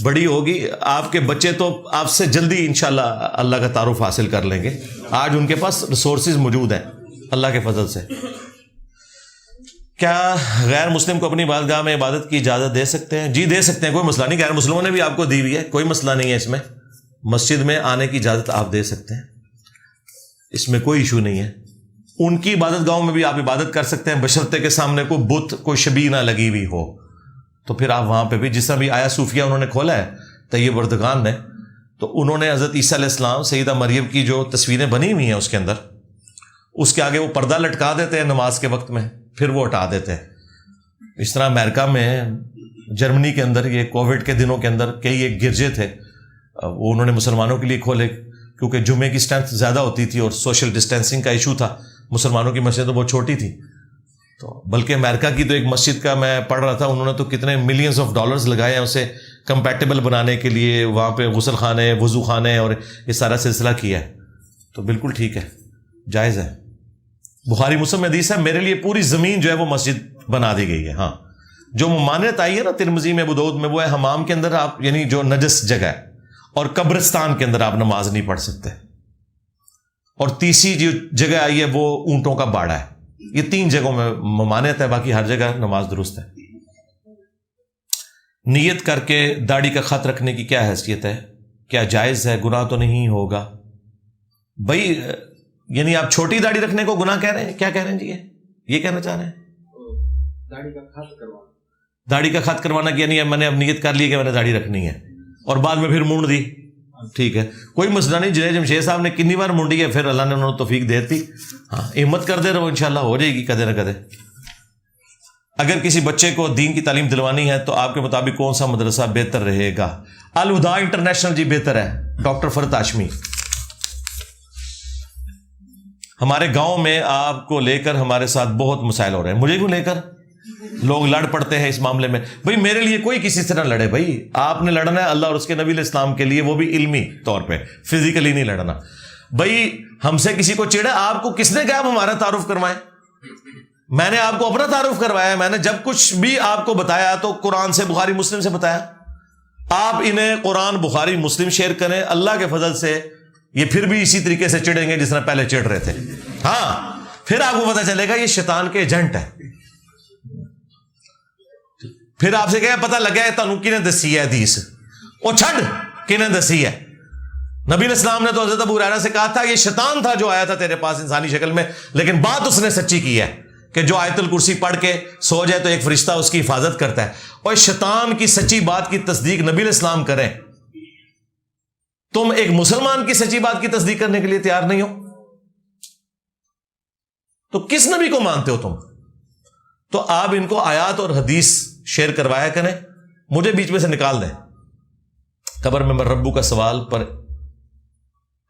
بڑی ہوگی، آپ کے بچے تو آپ سے جلدی انشاءاللہ اللہ کا تعارف حاصل کر لیں گے۔ آج ان کے پاس ریسورسز موجود ہیں اللہ کے فضل سے۔ کیا غیر مسلم کو اپنی عبادتگاہ میں عبادت کی اجازت دے سکتے ہیں؟ جی دے سکتے ہیں، کوئی مسئلہ نہیں، غیر مسلموں نے بھی آپ کو دی ہوئی ہے، کوئی مسئلہ نہیں ہے اس میں۔ مسجد میں آنے کی اجازت آپ دے سکتے ہیں، اس میں کوئی ایشو نہیں ہے۔ ان کی عبادت گاہوں میں بھی آپ عبادت کر سکتے ہیں، بشرطے کے سامنے کوئی بت، کوئی شبیہ نہ لگی ہوئی ہو، تو پھر آپ وہاں پہ بھی، جس طرح بھی آیا صوفیہ انہوں نے کھولا ہے طیب اردگان نے، تو انہوں نے حضرت عیسیٰ علیہ السلام، سیدہ مریم کی جو تصویریں بنی ہوئی ہیں اس کے اندر، اس کے آگے وہ پردہ لٹکا دیتے ہیں نماز کے وقت میں، پھر وہ ہٹا دیتے ہیں۔ اس طرح امریکہ میں، جرمنی کے اندر، یہ کووڈ کے دنوں کے اندر کئی ایک گرجے تھے، وہ انہوں نے مسلمانوں کے لیے کھولے، کیونکہ جمعے کی اسٹرینتھ زیادہ ہوتی تھی اور سوشل ڈسٹینسنگ کا ایشو تھا، مسلمانوں کی مسجد تو بہت چھوٹی تھی، تو بلکہ امریکہ کی تو ایک مسجد کا میں پڑھ رہا تھا، انہوں نے تو کتنے ملینز آف ڈالرز لگائے ہیں اسے کمپیٹیبل بنانے کے لیے، وہاں پہ غسل خانے، وضو خانے اور یہ سارا سلسلہ کیا ہے، تو بالکل ٹھیک ہے، جائز ہے۔ بخاری مسلم میں حدیث ہے، میرے لیے پوری زمین جو ہے وہ مسجد بنا دی گئی ہے۔ ہاں، جو ممانعت آئی ہے نا ترمذی میں، ابو داؤد میں، وہ ہے حمام کے اندر آپ، یعنی جو نجس جگہ ہے، اور قبرستان کے اندر آپ نماز نہیں پڑھ سکتے، اور تیسری جو جگہ آئی ہے وہ اونٹوں کا باڑا ہے۔ یہ 3 جگہوں میں ممانعت ہے، باقی ہر جگہ نماز درست ہے۔ نیت کر کے داڑھی کا خط رکھنے کی کیا حیثیت ہے؟ کیا جائز ہے؟ گناہ تو نہیں ہوگا بھائی؟ یعنی آپ چھوٹی داڑھی رکھنے کو گناہ کہہ رہے ہیں؟ کیا کہہ رہے ہیں جی؟ یہ کہنا چاہ رہے ہیں داڑھی کا خط کروانا، کہ یعنی میں نے اب نیت کر لی کہ میں نے داڑھی رکھنی ہے اور بعد میں پھر مونڈ دی، ٹھیک ہے، کوئی مسئلہ نہیں۔ جنید جمشید صاحب نے کتنی بار مونڈی ہے، پھر اللہ نے انہوں نے توفیق دے دی، ہاں، ہمت کر دے رہو، انشاءاللہ ہو جائے گی کدے نہ کدے۔ اگر کسی بچے کو دین کی تعلیم دلوانی ہے تو آپ کے مطابق کون سا مدرسہ بہتر رہے گا؟ الہدا انٹرنیشنل جی بہتر ہے، ڈاکٹر فرد ہاشمی۔ ہمارے گاؤں میں آپ کو لے کر ہمارے ساتھ بہت مسائل ہو رہے ہیں، مجھے کو لے کر لوگ لڑ پڑتے ہیں اس معاملے میں۔ بھائی میرے لیے کوئی کسی سے نہ لڑے، بھائی آپ نے لڑنا ہے اللہ اور اس کے نبی علیہ السلام کے لیے، وہ بھی علمی طور پہ، فزیکلی نہیں لڑنا۔ بھائی ہم سے کسی کو چڑھے، آپ کو کس نے کہا آپ ہمارا تعارف کروائیں؟ میں نے آپ کو اپنا تعارف کروایا، میں نے جب کچھ بھی آپ کو بتایا تو قرآن سے، بخاری مسلم سے بتایا۔ آپ انہیں قرآن بخاری مسلم شیئر کریں، اللہ کے فضل سے یہ پھر بھی اسی طریقے سے چڑھیں گے جس طرح پہلے چڑھ رہے تھے. ہاں پھر آپ کو پتا چلے گا یہ شیطان کے ایجنٹ ہے. پھر آپ سے کیا پتہ لگا ہے تانوں کنے دسی ہے حدیث, وہ چھڈ کنے دسی ہے. نبی علیہ السلام نے تو حضرت ابو ہریرہ سے کہا تھا یہ شیطان تھا جو آیا تھا تیرے پاس انسانی شکل میں, لیکن بات اس نے سچی کی ہے کہ جو آیت الکرسی پڑھ کے سو جائے تو ایک فرشتہ اس کی حفاظت کرتا ہے. اور شیطان کی سچی بات کی تصدیق نبی علیہ السلام کریں, تم ایک مسلمان کی سچی بات کی تصدیق کرنے کے لیے تیار نہیں ہو تو کس نبی کو مانتے ہو تم؟ تو آپ ان کو آیات اور حدیث شیئر کروایا کریں, مجھے بیچ میں سے نکال دیں. قبر میں ربو کا سوال پر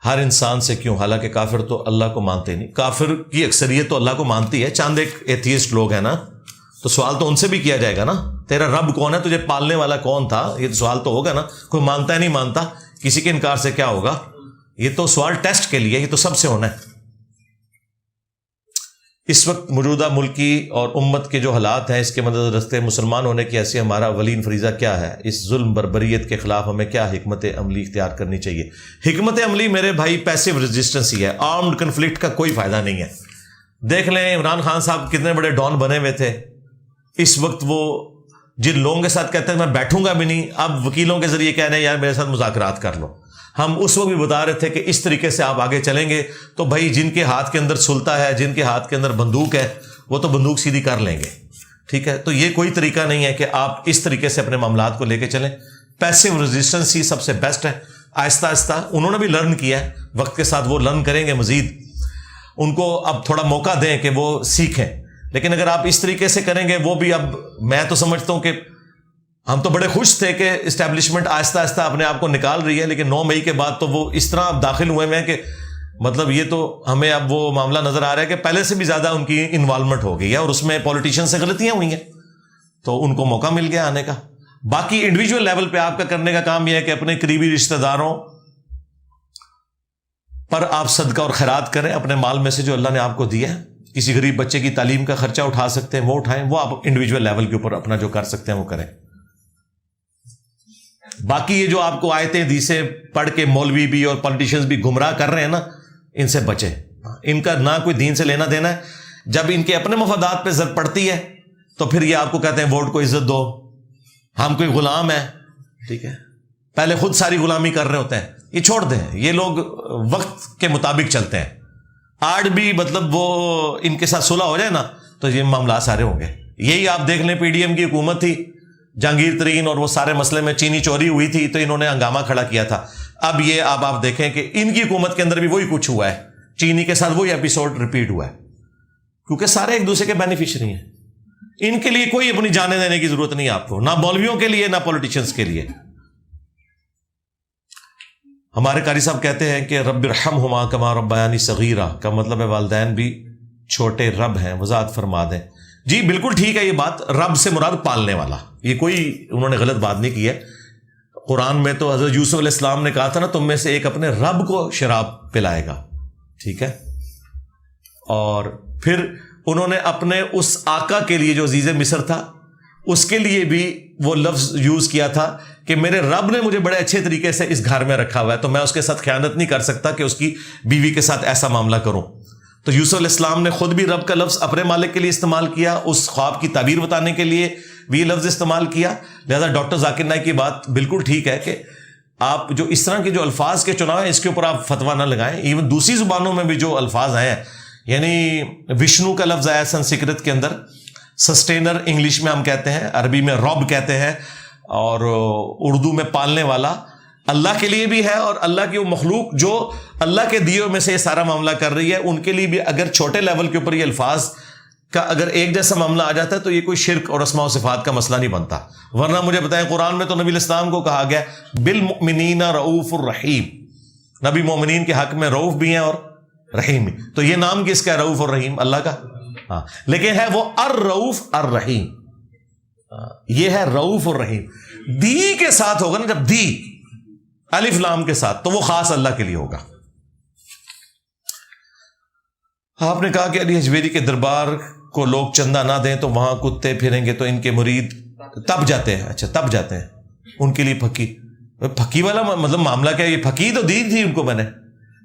ہر انسان سے کیوں, حالانکہ کافر تو اللہ کو مانتے نہیں. کافر کی اکثریت تو اللہ کو مانتی ہے, چاند ایک ایتھیسٹ لوگ ہیں نا, تو سوال تو ان سے بھی کیا جائے گا نا, تیرا رب کون ہے, تجھے پالنے والا کون تھا, یہ سوال تو ہوگا نا. کوئی مانتا ہے نہیں مانتا, کسی کے انکار سے کیا ہوگا, یہ تو سوال ٹیسٹ کے لیے, یہ تو سب سے ہونا ہے. اس وقت موجودہ ملکی اور امت کے جو حالات ہیں اس کے مدد رستے مسلمان ہونے کی ایسی ہمارا اولین فریضہ کیا ہے؟ اس ظلم بربریت کے خلاف ہمیں کیا حکمت عملی اختیار کرنی چاہیے؟ حکمت عملی میرے بھائی پیسیو ریزسٹنس ہی ہے, آرمڈ کنفلکٹ کا کوئی فائدہ نہیں ہے. دیکھ لیں عمران خان صاحب کتنے بڑے ڈان بنے ہوئے تھے, اس وقت وہ جن لوگوں کے ساتھ کہتے ہیں میں بیٹھوں گا بھی نہیں, اب وکیلوں کے ذریعے کہہ رہے ہیں یار میرے ساتھ مذاکرات کر لو. ہم اس وقت بھی بتا رہے تھے کہ اس طریقے سے آپ آگے چلیں گے تو بھائی جن کے ہاتھ کے اندر سلطہ ہے, جن کے ہاتھ کے اندر بندوق ہے, وہ تو بندوق سیدھی کر لیں گے. ٹھیک ہے, تو یہ کوئی طریقہ نہیں ہے کہ آپ اس طریقے سے اپنے معاملات کو لے کے چلیں. پیسیو ریزسٹنس ہی سب سے بیسٹ ہے. آہستہ آہستہ انہوں نے بھی لرن کیا ہے, وقت کے ساتھ وہ لرن کریں گے مزید. ان کو اب تھوڑا موقع دیں کہ وہ سیکھیں, لیکن اگر آپ اس طریقے سے کریں گے وہ بھی, اب میں تو سمجھتا ہوں کہ ہم تو بڑے خوش تھے کہ اسٹیبلشمنٹ آہستہ آہستہ اپنے آپ کو نکال رہی ہے, لیکن 9 مئی کے بعد تو وہ اس طرح اب داخل ہوئے ہیں کہ مطلب یہ تو ہمیں اب وہ معاملہ نظر آ رہا ہے کہ پہلے سے بھی زیادہ ان کی انوالومنٹ ہو گئی ہے, اور اس میں پولیٹیشین سے غلطیاں ہوئی ہیں تو ان کو موقع مل گیا آنے کا. باقی انڈیویجول لیول پہ آپ کا کرنے کا کام یہ ہے کہ اپنے قریبی رشتہ داروں پر آپ صدقہ اور خیرات کریں, اپنے مال میں سے جو اللہ نے آپ کو دیا ہے. کسی غریب بچے کی تعلیم کا خرچہ اٹھا سکتے ہیں وہ اٹھائیں, وہ آپ انڈیویجول لیول کے اوپر اپنا جو کر سکتے ہیں وہ کریں. باقی یہ جو آپ کو آیتیں حدیثیں پڑھ کے مولوی بھی اور پولیٹیشنز بھی گمراہ کر رہے ہیں نا, ان سے بچیں. ان کا نہ کوئی دین سے لینا دینا ہے. جب ان کے اپنے مفادات پہ ضرورت پڑتی ہے تو پھر یہ آپ کو کہتے ہیں ووٹ کو عزت دو, ہم کوئی غلام ہیں. ٹھیک ہے, پہلے خود ساری غلامی کر رہے ہوتے ہیں, یہ چھوڑ دیں. یہ لوگ وقت کے مطابق چلتے ہیں. آج بھی مطلب وہ ان کے ساتھ صلح ہو جائے نا تو یہ معاملات سارے ہوں گے. یہی آپ دیکھ لیں پی ڈی ایم کی حکومت تھی, جہانگیر ترین اور وہ سارے مسئلے میں چینی چوری ہوئی تھی تو انہوں نے ہنگامہ کھڑا کیا تھا. اب یہ آپ دیکھیں کہ ان کی حکومت کے اندر بھی وہی کچھ ہوا ہے, چینی کے ساتھ وہی ایپیسوڈ ریپیٹ ہوا ہے, کیونکہ سارے ایک دوسرے کے بینیفیشری ہیں. ان کے لیے کوئی اپنی جانیں دینے کی ضرورت نہیں آپ کو, نہ مولویوں کے لیے نہ پولیٹیشنز کے لیے. ہمارے قاری صاحب کہتے ہیں کہ رب ارحمہما کما ربیانی صغیرہ کا مطلب ہے والدین بھی چھوٹے رب ہیں, وضاحت فرما دیں. جی بالکل ٹھیک ہے, یہ بات رب سے مراد پالنے والا, یہ کوئی انہوں نے غلط بات نہیں کی ہے. قرآن میں تو حضرت یوسف علیہ السلام نے کہا تھا نا تم میں سے ایک اپنے رب کو شراب پلائے گا. ٹھیک ہے, اور پھر انہوں نے اپنے اس آقا کے لیے جو عزیز مصر تھا اس کے لیے بھی وہ لفظ یوز کیا تھا کہ میرے رب نے مجھے بڑے اچھے طریقے سے اس گھر میں رکھا ہوا ہے تو میں اس کے ساتھ خیانت نہیں کر سکتا کہ اس کی بیوی کے ساتھ ایسا معاملہ کروں. تو یوسف علیہ السلام نے خود بھی رب کا لفظ اپنے مالک کے لیے استعمال کیا, اس خواب کی تعبیر بتانے کے لیے بھی لفظ استعمال کیا. لہذا ڈاکٹر ذاکر نائک کی بات بالکل ٹھیک ہے کہ آپ جو اس طرح کے جو الفاظ کے چناؤ ہیں اس کے اوپر آپ فتویٰ نہ لگائیں. ایون دوسری زبانوں میں بھی جو الفاظ آئے ہیں, یعنی وشنو کا لفظ آیا سنسکرت کے اندر, سسٹینر انگلش میں ہم کہتے ہیں, عربی میں رب کہتے ہیں, اور اردو میں پالنے والا اللہ کے لیے بھی ہے. اور اللہ کی وہ مخلوق جو اللہ کے دیے میں سے یہ سارا معاملہ کر رہی ہے ان کے لیے بھی اگر چھوٹے لیول کے اوپر یہ الفاظ کا اگر ایک جیسا معاملہ آ جاتا ہے تو یہ کوئی شرک اور اسماء و صفات کا مسئلہ نہیں بنتا. ورنہ مجھے بتائیں قرآن میں تو نبی علیہ السلام کو کہا گیا بالمؤمنین رؤوف الرحیم, نبی مومنین کے حق میں رؤوف بھی ہیں اور رحیم بھی. تو یہ نام کس کا ہے رؤوف اور رحیم؟ اللہ کا. ہاں, لیکن ہے وہ الرؤوف الرحیم, یہ ہے رؤوف الرحیم. دی کے ساتھ ہوگا نا, جب دی الف لام کے ساتھ تو وہ خاص اللہ کے لیے ہوگا. آپ نے کہا کہ علی حجویری کے دربار کو لوگ چندہ نہ دیں تو وہاں کتے پھریں گے تو ان کے مرید تب جاتے ہیں. اچھا تب جاتے ہیں, ان کے لیے پھکی والا مطلب معاملہ کیا؟ یہ پھکی تو دی تھی ان کو میں نے,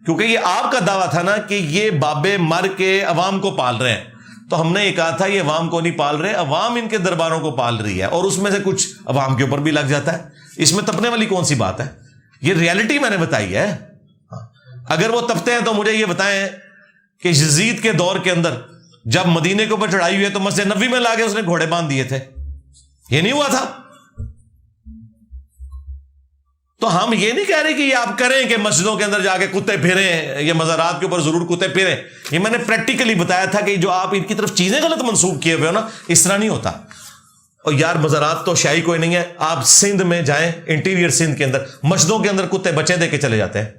کیونکہ یہ آپ کا دعویٰ تھا نا کہ یہ بابے مر کے عوام کو پال رہے ہیں، تو ہم نے یہ کہا تھا یہ عوام کو نہیں پال رہے، عوام ان کے درباروں کو پال رہی ہے، اور اس میں سے کچھ عوام کے اوپر بھی لگ جاتا ہے، اس میں تپنے والی کون سی بات ہے؟ یہ ریالٹی میں نے بتائی ہے۔ اگر وہ تپتے ہیں تو مجھے یہ بتائیں کہ یزید کے دور کے اندر جب مدینے کے اوپر چڑھائی ہوئی ہے تو مسجد نبوی میں لا کے اس نے گھوڑے باندھ دیے تھے، یہ نہیں ہوا تھا؟ تو ہم یہ نہیں کہہ رہے کہ یہ آپ کریں کہ مسجدوں کے اندر جا کے کتے پھریں، یہ مزارات کے اوپر ضرور کتے پھریں، یہ میں نے پریکٹیکلی بتایا تھا کہ جو آپ ان کی طرف چیزیں غلط منسوخ کیے ہوئے ہو نا، اس طرح نہیں ہوتا۔ اور یار مزارات تو شاہی کوئی نہیں ہے، آپ سندھ میں جائیں، انٹیریئر سندھ کے اندر مسجدوں کے اندر کتے بچے دے کے چلے جاتے ہیں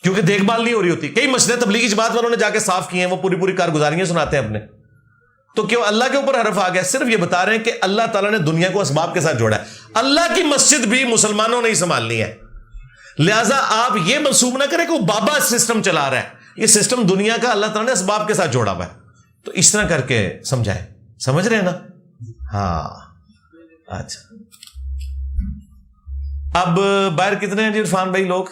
کیونکہ دیکھ بھال نہیں ہو رہی ہوتی۔ کئی مسجدیں تبلیغی جماعت والوں نے جا کے صاف کی ہیں، وہ پوری پوری کارگزاریاں سناتے ہیں اپنے، تو کیوں اللہ کے اوپر حرف آ گیا؟ صرف یہ بتا رہے ہیں کہ اللہ تعالیٰ نے دنیا کو اسباب کے ساتھ جوڑا ہے، اللہ کی مسجد بھی مسلمانوں نے ہی سنبھالنی ہے، لہٰذا آپ یہ منسوب نہ کریں کہ وہ بابا سسٹم چلا رہا ہے، یہ سسٹم دنیا کا اللہ تعالیٰ نے اسباب کے ساتھ جوڑا ہوا ہے، تو اس طرح کر کے سمجھائیں، سمجھ رہے ہیں نا؟ ہاں اچھا، اب باہر کتنے ہیں جی عرفان بھائی لوگ؟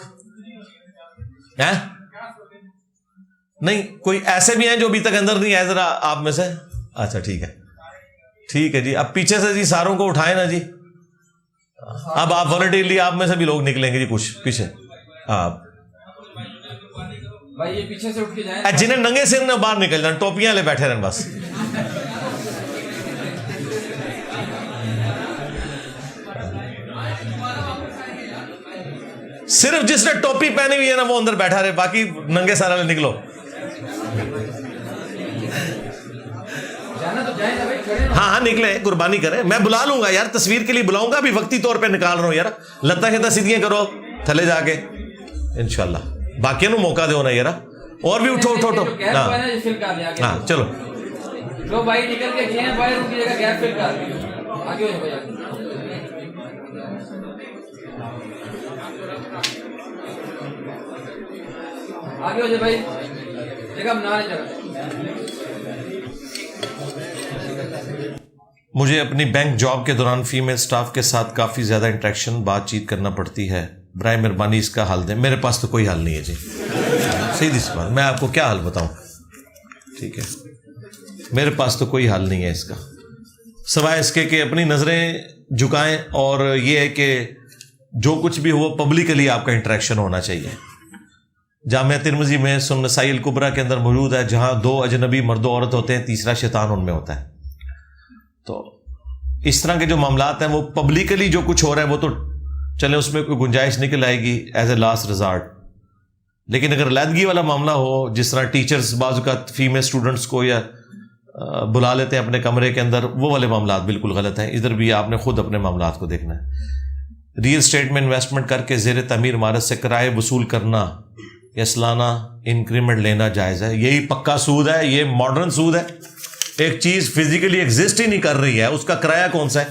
نہیں کوئی ایسے بھی ہیں جو ابھی تک اندر نہیں آئے ذرا آپ میں سے؟ اچھا ٹھیک ہے جی، اب پیچھے سے جی ساروں کو اٹھائیں نا جی، اب آپ والنٹیرلی آپ میں سے بھی لوگ نکلیں گے جی کچھ پیچھے، آپ پیچھے سے اٹھ کے جائیں، جنہیں ننگے سر نہ باہر نکل جائیں، ٹوپیاں لے بیٹھے رہیں بس۔ صرف جس نے ٹوپی پہنی ہوئی ہے نا وہ اندر بیٹھا رہے، باقی ننگے سارے نکلو۔ ہاں نکلے، قربانی کریں، میں بلا لوں گا یار، تصویر کے لیے بلاؤں گا، ابھی وقتی طور پہ نکال رہا ہوں یار، لتاں کھیتا سیدھیاں کرو تھلے جا کے انشاءاللہ، باقی نو موقع دو نا یار، اور بھی اٹھو ہاں چلو لو بھائی نکل کے گئے ہیں، باہر ان کی جگہ گیپ فل کر دیں، آگے ہو جائے، آگے ہو جائے بھائی، جگہ بنا رہے جگہ۔ مجھے اپنی بینک جاب کے دوران فیمیل سٹاف کے ساتھ کافی زیادہ انٹریکشن بات چیت کرنا پڑتی ہے، برائے مہربانی اس کا حل دیں۔ میرے پاس تو کوئی حل نہیں ہے جی، سیدھی سی بات، میں آپ کو کیا حل بتاؤں؟ ٹھیک ہے، میرے پاس تو کوئی حل نہیں ہے اس کا، سوائے اس کے کہ اپنی نظریں جھکائیں، اور یہ ہے کہ جو کچھ بھی ہو پبلکلی آپ کا انٹریکشن ہونا چاہیے۔ جامعہ ترمذی میں سنن نسائی الکبریٰ کے اندر موجود ہے، جہاں دو اجنبی مرد و عورت ہوتے ہیں، تیسرا شیطان ان میں ہوتا ہے۔ تو اس طرح کے جو معاملات ہیں وہ پبلکلی جو کچھ ہو رہا ہے وہ تو چلیں اس میں کوئی گنجائش نکل آئے گی ایز اے لاسٹ ریزارٹ، لیکن اگر علیحدگی والا معاملہ ہو، جس طرح ٹیچرز بعض اوقات فیمیل اسٹوڈنٹس کو یا بلا لیتے ہیں اپنے کمرے کے اندر، وہ والے معاملات بالکل غلط ہیں۔ ادھر بھی آپ نے خود اپنے معاملات کو دیکھنا ہے۔ ریئل اسٹیٹ میں انویسٹمنٹ کر کے زیر تعمیر عمارت سے کرائے وصول کرنا یا سالانہ انکریمنٹ لینا جائز ہے؟ یہی پکا سود ہے، یہ ماڈرن سود ہے۔ ایک چیز فزیکلی ایگزسٹ ہی نہیں کر رہی ہے، اس کا کرایہ کون سا ہے؟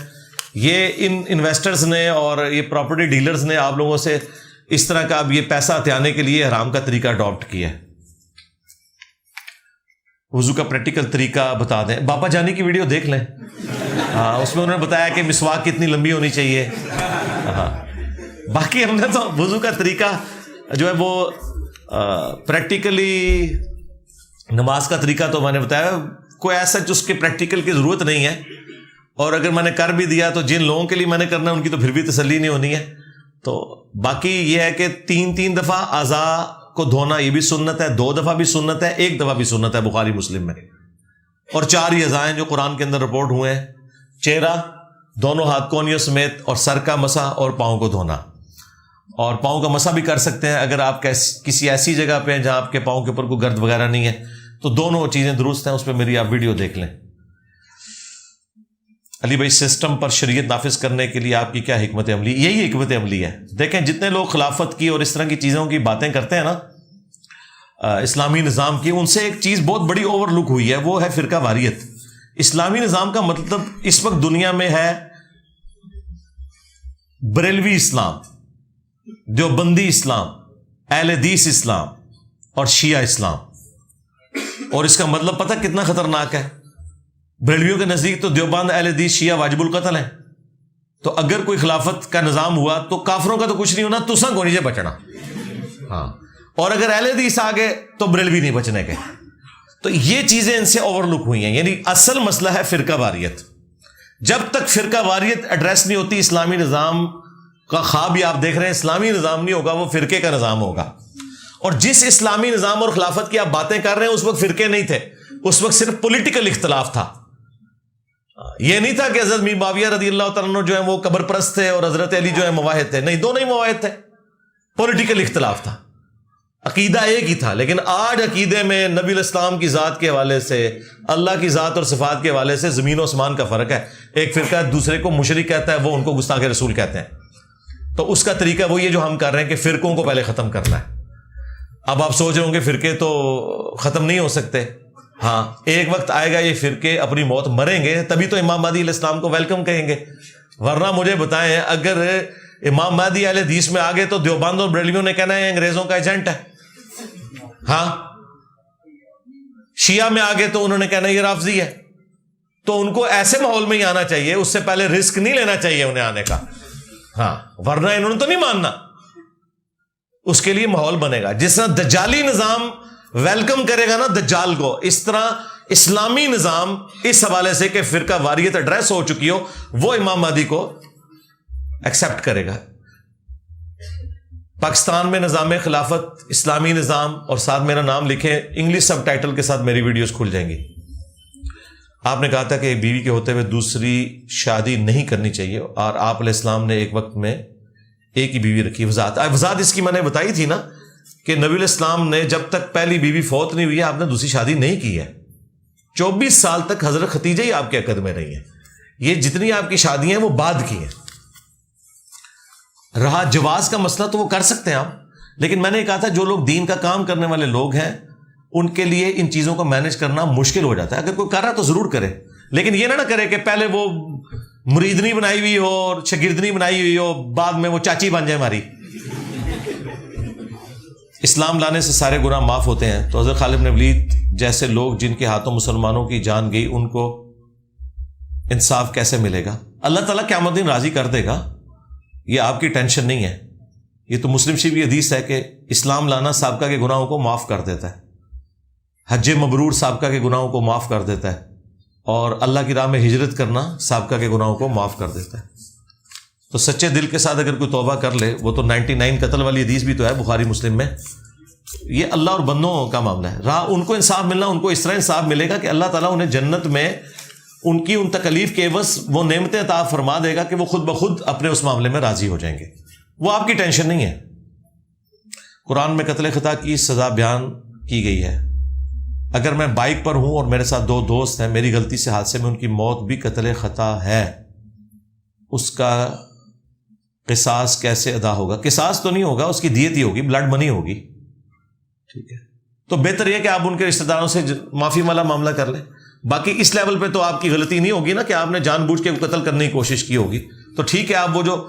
یہ ان انویسٹرز نے اور یہ پراپرٹی ڈیلرز نے آپ لوگوں سے اس طرح کا اب یہ پیسہ ہتھیانے کے لیے حرام کا طریقہ اڈاپٹ کیا ہے۔ وضو کا پریکٹیکل طریقہ بتا دیں، باپا جانی کی ویڈیو دیکھ لیں، ہاں اس میں انہوں نے بتایا کہ مسواک کتنی لمبی ہونی چاہیے۔ ہاں باقی ہم نے تو وضو کا طریقہ جو ہے وہ پریکٹیکلی، نماز کا طریقہ تو میں نے بتایا، کوئی ایسا جس کے پریکٹیکل کی ضرورت نہیں ہے، اور اگر میں نے کر بھی دیا تو جن لوگوں کے لیے میں نے کرنا ہے ان کی تو پھر بھی تسلی نہیں ہونی ہے۔ تو باقی یہ ہے کہ 3 دفعہ اعضاء کو دھونا یہ بھی سنت ہے، 2 دفعہ بھی سنت ہے، 1 دفعہ بھی سنت ہے بخاری مسلم میں، اور 4 ہی اعضاء ہیں جو قرآن کے اندر رپورٹ ہوئے ہیں، چہرہ، دونوں ہاتھ کونیوں سمیت، اور سر کا مسح اور پاؤں کو دھونا۔ اور پاؤں کا مسح بھی کر سکتے ہیں اگر آپ کسی ایسی جگہ پہ ہیں جہاں آپ کے پاؤں کے اوپر کوئی گرد وغیرہ نہیں ہے، تو دونوں چیزیں درست ہیں، اس پہ میری آپ ویڈیو دیکھ لیں۔ علی بھائی سسٹم پر شریعت نافذ کرنے کے لیے آپ کی کیا حکمت عملی؟ یہی حکمت عملی ہے۔ دیکھیں جتنے لوگ خلافت کی اور اس طرح کی چیزوں کی باتیں کرتے ہیں نا، اسلامی نظام کی، ان سے ایک چیز بہت بڑی اوور لک ہوئی ہے، وہ ہے فرقہ واریت۔ اسلامی نظام کا مطلب اس وقت دنیا میں ہے بریلوی اسلام، دیوبندی اسلام، اہل حدیث اسلام اور شیعہ اسلام۔ اور اس کا مطلب پتہ کتنا خطرناک ہے؟ بریلویوں کے نزدیک تو دیوبند، اہل حدیث، شیعہ واجب القتل ہیں، تو اگر کوئی خلافت کا نظام ہوا تو کافروں کا تو کچھ نہیں ہونا، تساں کو نہیں بچنا۔ ہاں، اور اگر اہل حدیث آ گئے تو بریلوی نہیں بچنے کے. تو یہ چیزیں ان سے اوور لک ہوئی ہیں. یعنی اصل مسئلہ ہے فرقہ واریت. جب تک فرقہ واریت ایڈریس نہیں ہوتی اسلامی نظام کا خواب ہی آپ دیکھ رہے ہیں اسلامی نظام نہیں ہوگا, وہ فرقے کا نظام ہوگا. اور جس اسلامی نظام اور خلافت کی آپ باتیں کر رہے ہیں اس وقت فرقے نہیں تھے, اس وقت صرف پولیٹیکل اختلاف تھا. یہ نہیں تھا کہ حضرت میر معاویہ رضی اللہ تعالیٰ عنہ جو ہے وہ قبر پرست تھے اور حضرت علی جو ہے مواحد تھے. نہیں, دونوں ہی مواحد تھے, پولیٹیکل اختلاف تھا, عقیدہ ایک ہی تھا. لیکن آج عقیدے میں نبی الاسلام کی ذات کے حوالے سے, اللہ کی ذات اور صفات کے حوالے سے زمین و آسمان کا فرق ہے. ایک فرقہ دوسرے کو مشرک کہتا ہے, وہ ان کو گستاخ رسول کہتے ہیں. تو اس کا طریقہ وہی ہے جو ہم کر رہے ہیں کہ فرقوں کو پہلے ختم کرنا ہے. اب آپ سوچ رہے ہوں گے فرقے تو ختم نہیں ہو سکتے. ہاں, ایک وقت آئے گا یہ فرقے اپنی موت مریں گے, تبھی تو امام مہدی علیہ السلام کو ویلکم کہیں گے. ورنہ مجھے بتائیں, اگر امام مہدی اہل حدیث میں آگے تو دیوبند اور بریلویوں نے کہنا ہے انگریزوں کا ایجنٹ ہے. ہاں, شیعہ میں آگے تو انہوں نے کہنا یہ رافضی ہے. تو ان کو ایسے ماحول میں ہی آنا چاہیے, اس سے پہلے رسک نہیں لینا چاہیے انہیں آنے کا. ہاں, ورنہ انہوں نے تو نہیں ماننا. اس کے لیے ماحول بنے گا. جس طرح دجالی نظام ویلکم کرے گا نا دجال کو, اس طرح اسلامی نظام اس حوالے سے کہ فرقہ واریت ایڈریس ہو چکی ہو, وہ امام مہدی کو ایکسپٹ کرے گا. پاکستان میں نظام خلافت, اسلامی نظام, اور ساتھ میرا نام لکھیں, انگلش سب ٹائٹل کے ساتھ میری ویڈیوز کھل جائیں گی. آپ نے کہا تھا کہ ایک بیوی کے ہوتے ہوئے دوسری شادی نہیں کرنی چاہیے, اور آپ علیہ السلام نے ایک وقت میں ایک ہی بیوی رکھی. وضاحت اس کی میں نے بتائی تھی نا کہ نبی علیہ السلام نے جب تک پہلی بیوی فوت نہیں ہوئی ہے آپ نے دوسری شادی نہیں کی ہے. 24 سال تک حضرت ختیجہ ہی آپ کے عقد میں رہی ہیں. یہ جتنی آپ کی شادیاں ہیں وہ بعد کی ہیں. رہا جواز کا مسئلہ تو وہ کر سکتے ہیں آپ, لیکن میں نے کہا تھا جو لوگ دین کا کام کرنے والے لوگ ہیں ان کے لیے ان چیزوں کو مینج کرنا مشکل ہو جاتا ہے. اگر کوئی کر رہا تو ضرور کرے, لیکن یہ نہ کرے کہ پہلے وہ مریدنی بنائی ہوئی ہو اور شاگردنی بنائی ہوئی ہو, بعد میں وہ چاچی بن جائے ہماری. اسلام لانے سے سارے گناہ معاف ہوتے ہیں. تو حضرت خالد بن ولید جیسے لوگ جن کے ہاتھوں مسلمانوں کی جان گئی, ان کو انصاف کیسے ملے گا؟ اللہ تعالیٰ قیامت دن راضی کر دے گا, یہ آپ کی ٹینشن نہیں ہے. یہ تو مسلم شریف کی حدیث ہے کہ اسلام لانا سابقہ کے گناہوں کو معاف کر دیتا ہے. حج مبرور سابقہ کے گناہوں کو معاف کر دیتا ہے, اور اللہ کی راہ میں ہجرت کرنا سابقہ کے گناہوں کو معاف کر دیتا ہے. تو سچے دل کے ساتھ اگر کوئی توبہ کر لے, وہ تو 99 قتل والی حدیث بھی تو ہے بخاری مسلم میں. یہ اللہ اور بندوں کا معاملہ ہے. راہ ان کو انصاف ملنا, ان کو اس طرح انصاف ملے گا کہ اللہ تعالیٰ انہیں جنت میں ان کی ان تکلیف کے عوض وہ نعمتیں عطا فرما دے گا کہ وہ خود بخود اپنے اس معاملے میں راضی ہو جائیں گے. وہ آپ کی ٹینشن نہیں ہے. قرآن میں قتل خطا کی سزا بیان کی گئی ہے. اگر میں بائک پر ہوں اور میرے ساتھ 2 دوست ہیں, میری غلطی سے حادثے میں ان کی موت بھی قتل خطا ہے, اس کا قصاص کیسے ادا ہوگا؟ قصاص تو نہیں ہوگا, اس کی دیت ہی ہوگی, بلڈ منی ہوگی. ٹھیک ہے, تو بہتر یہ کہ آپ ان کے رشتہ داروں سے معافی والا معاملہ کر لیں. باقی اس لیول پہ تو آپ کی غلطی نہیں ہوگی نا کہ آپ نے جان بوجھ کے قتل کرنے کی کوشش کی ہوگی. تو ٹھیک ہے, آپ وہ جو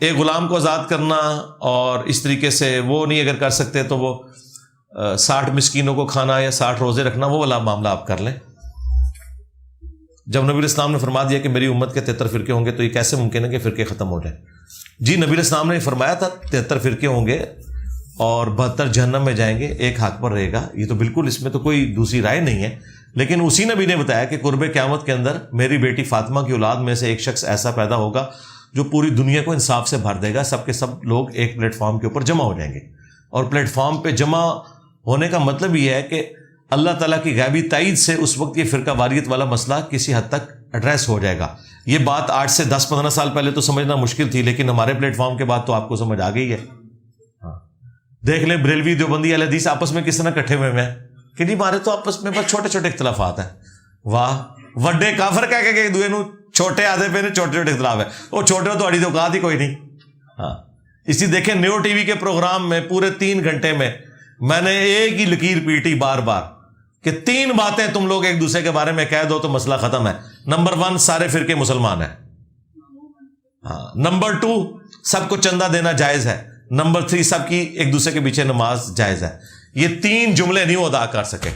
ایک غلام کو آزاد کرنا اور اس طریقے سے وہ نہیں اگر کر سکتے تو وہ 60 مسکینوں کو کھانا یا 60 روزے رکھنا, وہ والا معاملہ آپ کر لیں. جب نبی الاسلام نے فرما دیا کہ میری امت کے 73 فرقے ہوں گے, تو یہ کیسے ممکن ہے کہ فرقے ختم ہو جائیں؟ جی, نبی الاسلام نے فرمایا تھا 73 فرقے ہوں گے اور 72 جہنم میں جائیں گے, ایک حق پر رہے گا. یہ تو بالکل اس میں تو کوئی دوسری رائے نہیں ہے. لیکن اسی نبی نے بتایا کہ قرب قیامت کے اندر میری بیٹی فاطمہ کی اولاد میں سے ایک شخص ایسا پیدا ہوگا جو پوری دنیا کو انصاف سے بھر دے گا. سب کے سب لوگ ایک پلیٹ فارم کے اوپر جمع ہو جائیں گے, اور پلیٹ فارم پہ جمع ہونے کا مطلب یہ ہے کہ اللہ تعالیٰ کی غیبی تائید سے اس وقت یہ فرقہ واریت والا مسئلہ کسی حد تک ایڈریس ہو جائے گا. یہ بات آج سے 10-15 سال پہلے تو سمجھنا مشکل تھی, لیکن ہمارے پلیٹ فارم کے بعد تو آپ کو سمجھ آ گئی ہے. ہاں, دیکھ لیں بریلوی دیوبندی اہل حدیث آپس میں کس طرح اکٹھے ہوئے ہیں کہ نہیں, ہمارے تو آپس میں بس چھوٹے چھوٹے اختلافات ہیں. واہ, وڈے کافر کہہ کے دوے نو چھوٹے آدھے پہ چھوٹے چھوٹے اختلاف ہے. وہ چھوٹے ہو تو اڑی تو اوقات ہی کوئی نہیں. ہاں, اسی دیکھیں نیو ٹی وی کے پروگرام میں پورے 3 گھنٹے میں میں نے ایک ہی لکیر پیٹی بار بار کہ 3 باتیں تم لوگ ایک دوسرے کے بارے میں کہہ دو تو مسئلہ ختم ہے. نمبر 1, سارے فرقے مسلمان ہیں. ہاں. نمبر 2, سب کو چندہ دینا جائز ہے. نمبر 3, سب کی ایک دوسرے کے پیچھے نماز جائز ہے. یہ 3 جملے نہیں ادا کر سکے,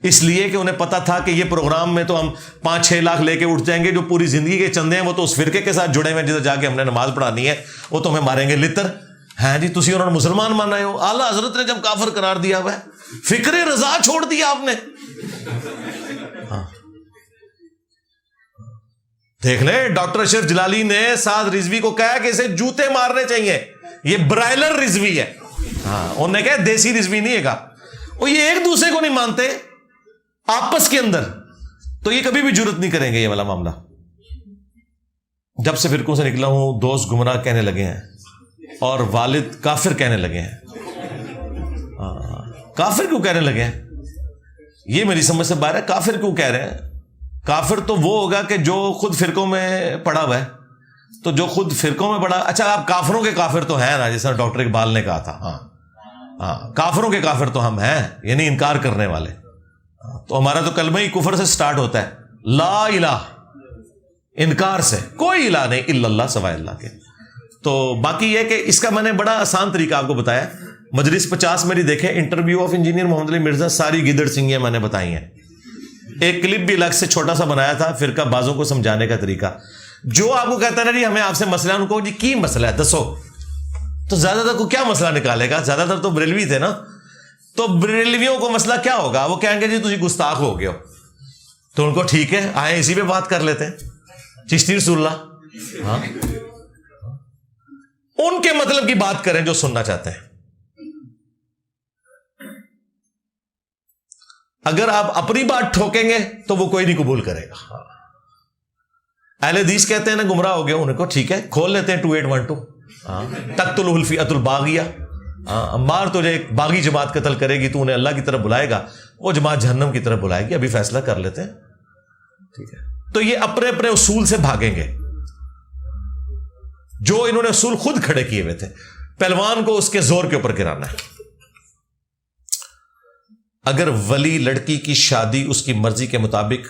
اس لیے کہ انہیں پتا تھا کہ یہ پروگرام میں تو ہم 5-6 لاکھ لے کے اٹھ جائیں گے. جو پوری زندگی کے چندے ہیں وہ تو اس فرقے کے ساتھ جڑے ہوئے ہیں جدھر جا کے ہم نے نماز پڑھانی ہے, وہ تو ہمیں ماریں گے لتر. ہیں جی تسی انہوں نے مسلمان مانا ہو. اعلیٰ حضرت نے جب کافر قرار دیا ہوا ہے, فکر رضا چھوڑ دیا آپ نے. ہاں دیکھ لیں, ڈاکٹر اشرف جلالی نے سعد رضوی کو کہا کہ اسے جوتے مارنے چاہیے, یہ برائلر رضوی ہے. ہاں انہوں نے کہا دیسی رضوی نہیں ہے گا. اور یہ ایک دوسرے کو نہیں مانتے آپس کے اندر, تو یہ کبھی بھی جرت نہیں کریں گے یہ والا معاملہ. جب سے فرقوں سے نکلا ہوں دوست گمراہ کہنے لگے ہیں اور والد کافر کہنے لگے ہیں. کافر کیوں کہنے لگے ہیں یہ میری سمجھ سے باہر ہے. کافر کیوں کہہ رہے ہیں؟ کافر تو وہ ہوگا کہ جو خود فرقوں میں پڑا ہوا ہے. تو جو خود فرقوں میں پڑا, اچھا آپ کافروں کے کافر تو ہیں نا, جیسا ڈاکٹر اقبال نے کہا تھا. ہاں کافروں کے کافر تو ہم ہیں, یعنی انکار کرنے والے. تو ہمارا تو کلمہ ہی کفر سے سٹارٹ ہوتا ہے, لا الہ, انکار سے, کوئی الہ نہیں الا اللہ سوائے اللہ کے. تو باقی یہ کہ اس کا میں نے بڑا آسان طریقہ آپ کو بتایا. مجلس 50 میری دیکھیں, انٹرویو آف انجینئر محمد علی مرزا, ساری گیدڑ سنگیاں میں نے بتائی ہیں. ایک کلپ بھی الگ سے چھوٹا سا بنایا تھا فرقہ بازوں کو سمجھانے کا طریقہ. جو آپ کو کہتا ہے نا جی ہمیں آپ سے مسئلہ, ان کو جی کی مسئلہ ہے دسو, تو زیادہ تر کو کیا مسئلہ نکالے گا؟ زیادہ تر تو بریلوی تھے نا, تو بریلویوں کو مسئلہ کیا ہوگا؟ وہ کہیں گے جی تجھے گستاخ ہو گئے ہو. تو ان کو ٹھیک ہے, آئے اسی پہ بات کر لیتے ہیں, چشتی رسول اللہ. ہاں ان کے مطلب کی بات کریں جو سننا چاہتے ہیں. اگر آپ اپنی بات ٹھوکیں گے تو وہ کوئی نہیں قبول کرے گا. اہل حدیث کہتے ہیں نا گمراہ ہو گیا, ان کو ٹھیک ہے کھول لیتے ہیں 2812. تقتل الفئۃ الباغیہ, عمار تجھے ایک باغی جماعت قتل کرے گی, تو انہیں اللہ کی طرف بلائے گا, وہ جماعت جہنم کی طرف بلائے گی. ابھی فیصلہ کر لیتے ہیں, ٹھیک ہے. تو یہ اپنے اپنے اصول سے بھاگیں گے, جو انہوں نے اصول خود کھڑے کیے ہوئے تھے. پہلوان کو اس کے زور کے اوپر گرانا ہے. اگر ولی لڑکی کی شادی اس کی مرضی کے مطابق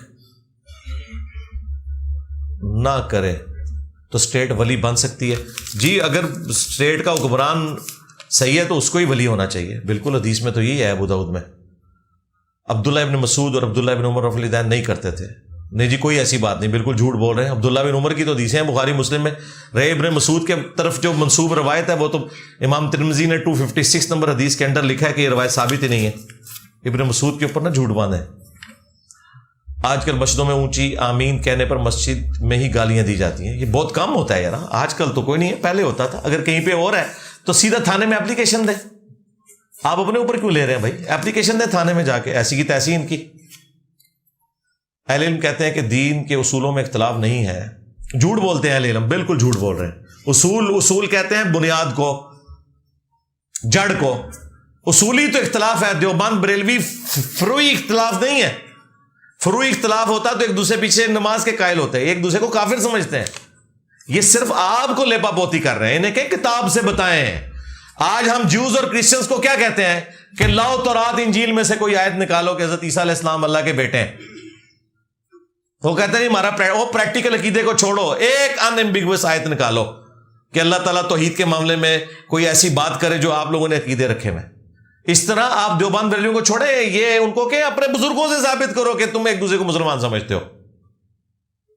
نہ کرے تو اسٹیٹ ولی بن سکتی ہے. جی اگر اسٹیٹ کا حکمران صحیح ہے تو اس کو ہی ولی ہونا چاہیے. بالکل حدیث میں تو یہی ہے ابو داؤد میں. عبداللہ ابن مسعود اور عبداللہ ابن عمر رضی اللہ عنہ نہیں کرتے تھے. نہیں جی کوئی ایسی بات نہیں, بالکل جھوٹ بول رہے ہیں. عبداللہ بن عمر کی تو حدیثیں ہیں بخاری مسلم میں. رہے ابن مسعود کے طرف جو منسوب روایت ہے وہ تو امام ترمذی نے 256 نمبر حدیث کے اندر لکھا ہے کہ یہ روایت ثابت ہی نہیں ہے. ابن مسعود کے اوپر نا جھوٹ باندھے. آج کل مسجدوں میں اونچی آمین کہنے پر مسجد میں ہی گالیاں دی جاتی ہیں. یہ بہت کم ہوتا ہے یار, آج کل تو کوئی نہیں ہے, پہلے ہوتا تھا. اگر کہیں پہ اور ہے تو سیدھا تھانے میں اپلیکیشن دیں. آپ اپنے اوپر کیوں لے رہے ہیں بھائی؟ اپلیکیشن دیں تھانے میں جا کے, ایسی کی تیسی ان کی. اہل علم کہتے ہیں کہ دین کے اصولوں میں اختلاف نہیں ہے. جھوٹ بولتے ہیں اہل علم, بالکل جھوٹ بول رہے ہیں. اصول کہتے ہیں بنیاد کو, جڑ کو. اصولی تو اختلاف ہے. دیوبند بریلوی فروعی اختلاف نہیں ہے. فروعی اختلاف ہوتا تو ایک دوسرے پیچھے نماز کے قائل ہوتے ہیں, ایک دوسرے کو کافر سمجھتے ہیں. یہ صرف آپ کو لیپا پوتی کر رہے ہیں, انہیں کہ کتاب سے بتائیں. آج ہم جیوز اور کرسچنز کو کیا کہتے ہیں کہ لاؤ تورات انجیل میں سے کوئی آیت نکالو کہ حضرت عیسیٰ علیہ السلام اللہ کے بیٹے ہیں. وہ کہتے ہیں ہمارا پریکٹیکل عقیدے کو چھوڑو, ایک ان ایمبیگوس آیت نکالو کہ اللہ تعالیٰ توحید کے معاملے میں کوئی ایسی بات کرے جو آپ لوگوں نے عقیدے رکھے ہوئے. اس طرح آپ دیوبند بریلویوں کو چھوڑے, یہ ان کو کہ اپنے بزرگوں سے ثابت کرو کہ تم ایک دوسرے کو مسلمان سمجھتے ہو.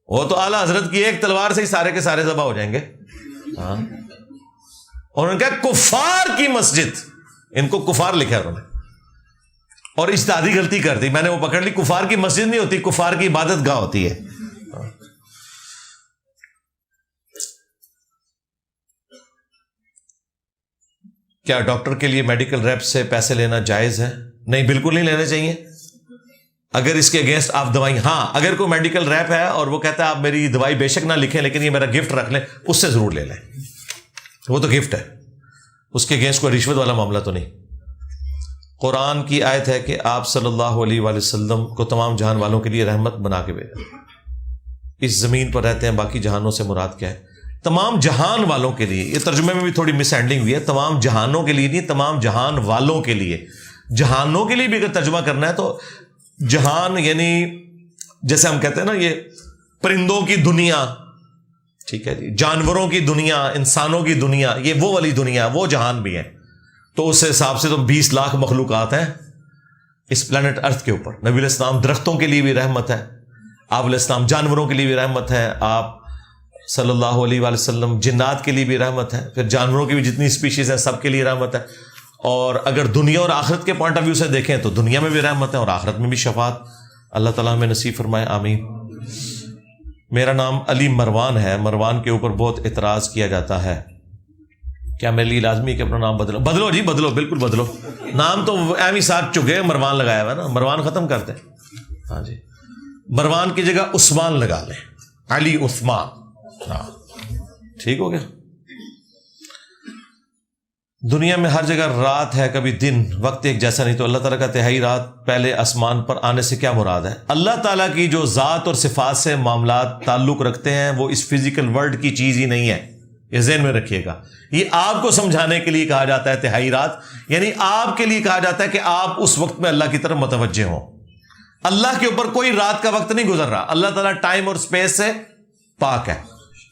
وہ تو اعلیٰ حضرت کی ایک تلوار سے ہی سارے کے سارے ذبح ہو جائیں گے. ہاں اور ان کا کفار کی مسجد, ان کو کفار لکھا انہوں نے, اور اجتہادی غلطی کر دی. میں نے وہ پکڑ لی, کفار کی مسجد نہیں ہوتی, کفار کی عبادت گاہ ہوتی ہے. کیا ڈاکٹر کے لیے میڈیکل ریپ سے پیسے لینا جائز ہے؟ نہیں, بالکل نہیں لینے چاہیے. اگر اس کے اگینسٹ آپ دوائی, ہاں اگر کوئی میڈیکل ریپ ہے اور وہ کہتا ہے آپ میری دوائی بے شک نہ لکھیں لیکن یہ میرا گفٹ رکھ لیں, اس سے ضرور لے لیں. وہ تو گفٹ ہے, اس کے اگینسٹ کوئی رشوت والا معاملہ تو نہیں. قرآن کی آیت ہے کہ آپ صلی اللہ علیہ وآلہ وسلم کو تمام جہان والوں کے لیے رحمت بنا کے بھیجا. اس زمین پر رہتے ہیں, باقی جہانوں سے مراد کیا ہے؟ تمام جہان والوں کے لیے. یہ ترجمے میں بھی تھوڑی مس ہینڈلنگ ہوئی ہے, تمام جہانوں کے لیے نہیں, تمام جہان والوں کے لیے. جہانوں کے لیے بھی اگر ترجمہ کرنا ہے تو جہان یعنی جیسے ہم کہتے ہیں نا یہ پرندوں کی دنیا, ٹھیک ہے جی, جانوروں کی دنیا, انسانوں کی دنیا, یہ وہ والی دنیا, وہ جہان بھی ہے. تو اس حساب سے تو 20 لاکھ مخلوقات ہیں اس پلانٹ ارتھ کے اوپر. نبی علیہ السلام درختوں کے لیے بھی رحمت ہے, آپ علیہ السلام جانوروں کے لیے بھی رحمت ہے, آپ صلی اللہ علیہ وآلہ وسلم جنات کے لیے بھی رحمت ہے، پھر جانوروں کی بھی جتنی اسپیشیز ہیں سب کے لیے رحمت ہے، اور اگر دنیا اور آخرت کے پوائنٹ آف ویو سے دیکھیں تو دنیا میں بھی رحمت ہے اور آخرت میں بھی شفاعت۔ اللہ تعالیٰ ہمیں نصیب فرمائے، آمین۔ میرا نام علی مروان ہے، مروان کے اوپر بہت اعتراض کیا جاتا ہے، کیا میرے لیے لازمی ہے کہ اپنا نام بدلو؟ بدلو جی، بدلو، بالکل بدلو، نام تو ایم ہی ساتھ چکے، مروان لگایا ہوا ہے نا، مروان ختم کرتے ہیں۔ ہاں جی، مروان کی جگہ عثمان لگا لیں، علی عثمان، ہاں ٹھیک ہو گیا۔ دنیا میں ہر جگہ رات ہے، کبھی دن، وقت ایک جیسا نہیں، تو اللہ تعالیٰ کا تہائی رات پہلے آسمان پر آنے سے کیا مراد ہے؟ اللہ تعالیٰ کی جو ذات اور صفات سے معاملات تعلق رکھتے ہیں وہ اس فزیکل ورلڈ کی چیز ہی نہیں ہے، یہ ذہن میں رکھیے گا۔ یہ آپ کو سمجھانے کے لیے کہا جاتا ہے تہائی رات، یعنی آپ کے لیے کہا جاتا ہے کہ آپ اس وقت میں اللہ کی طرف متوجہ ہوں۔ اللہ کے اوپر کوئی رات کا وقت نہیں گزر رہا، اللہ تعالیٰ ٹائم اور اسپیس سے پاک ہے،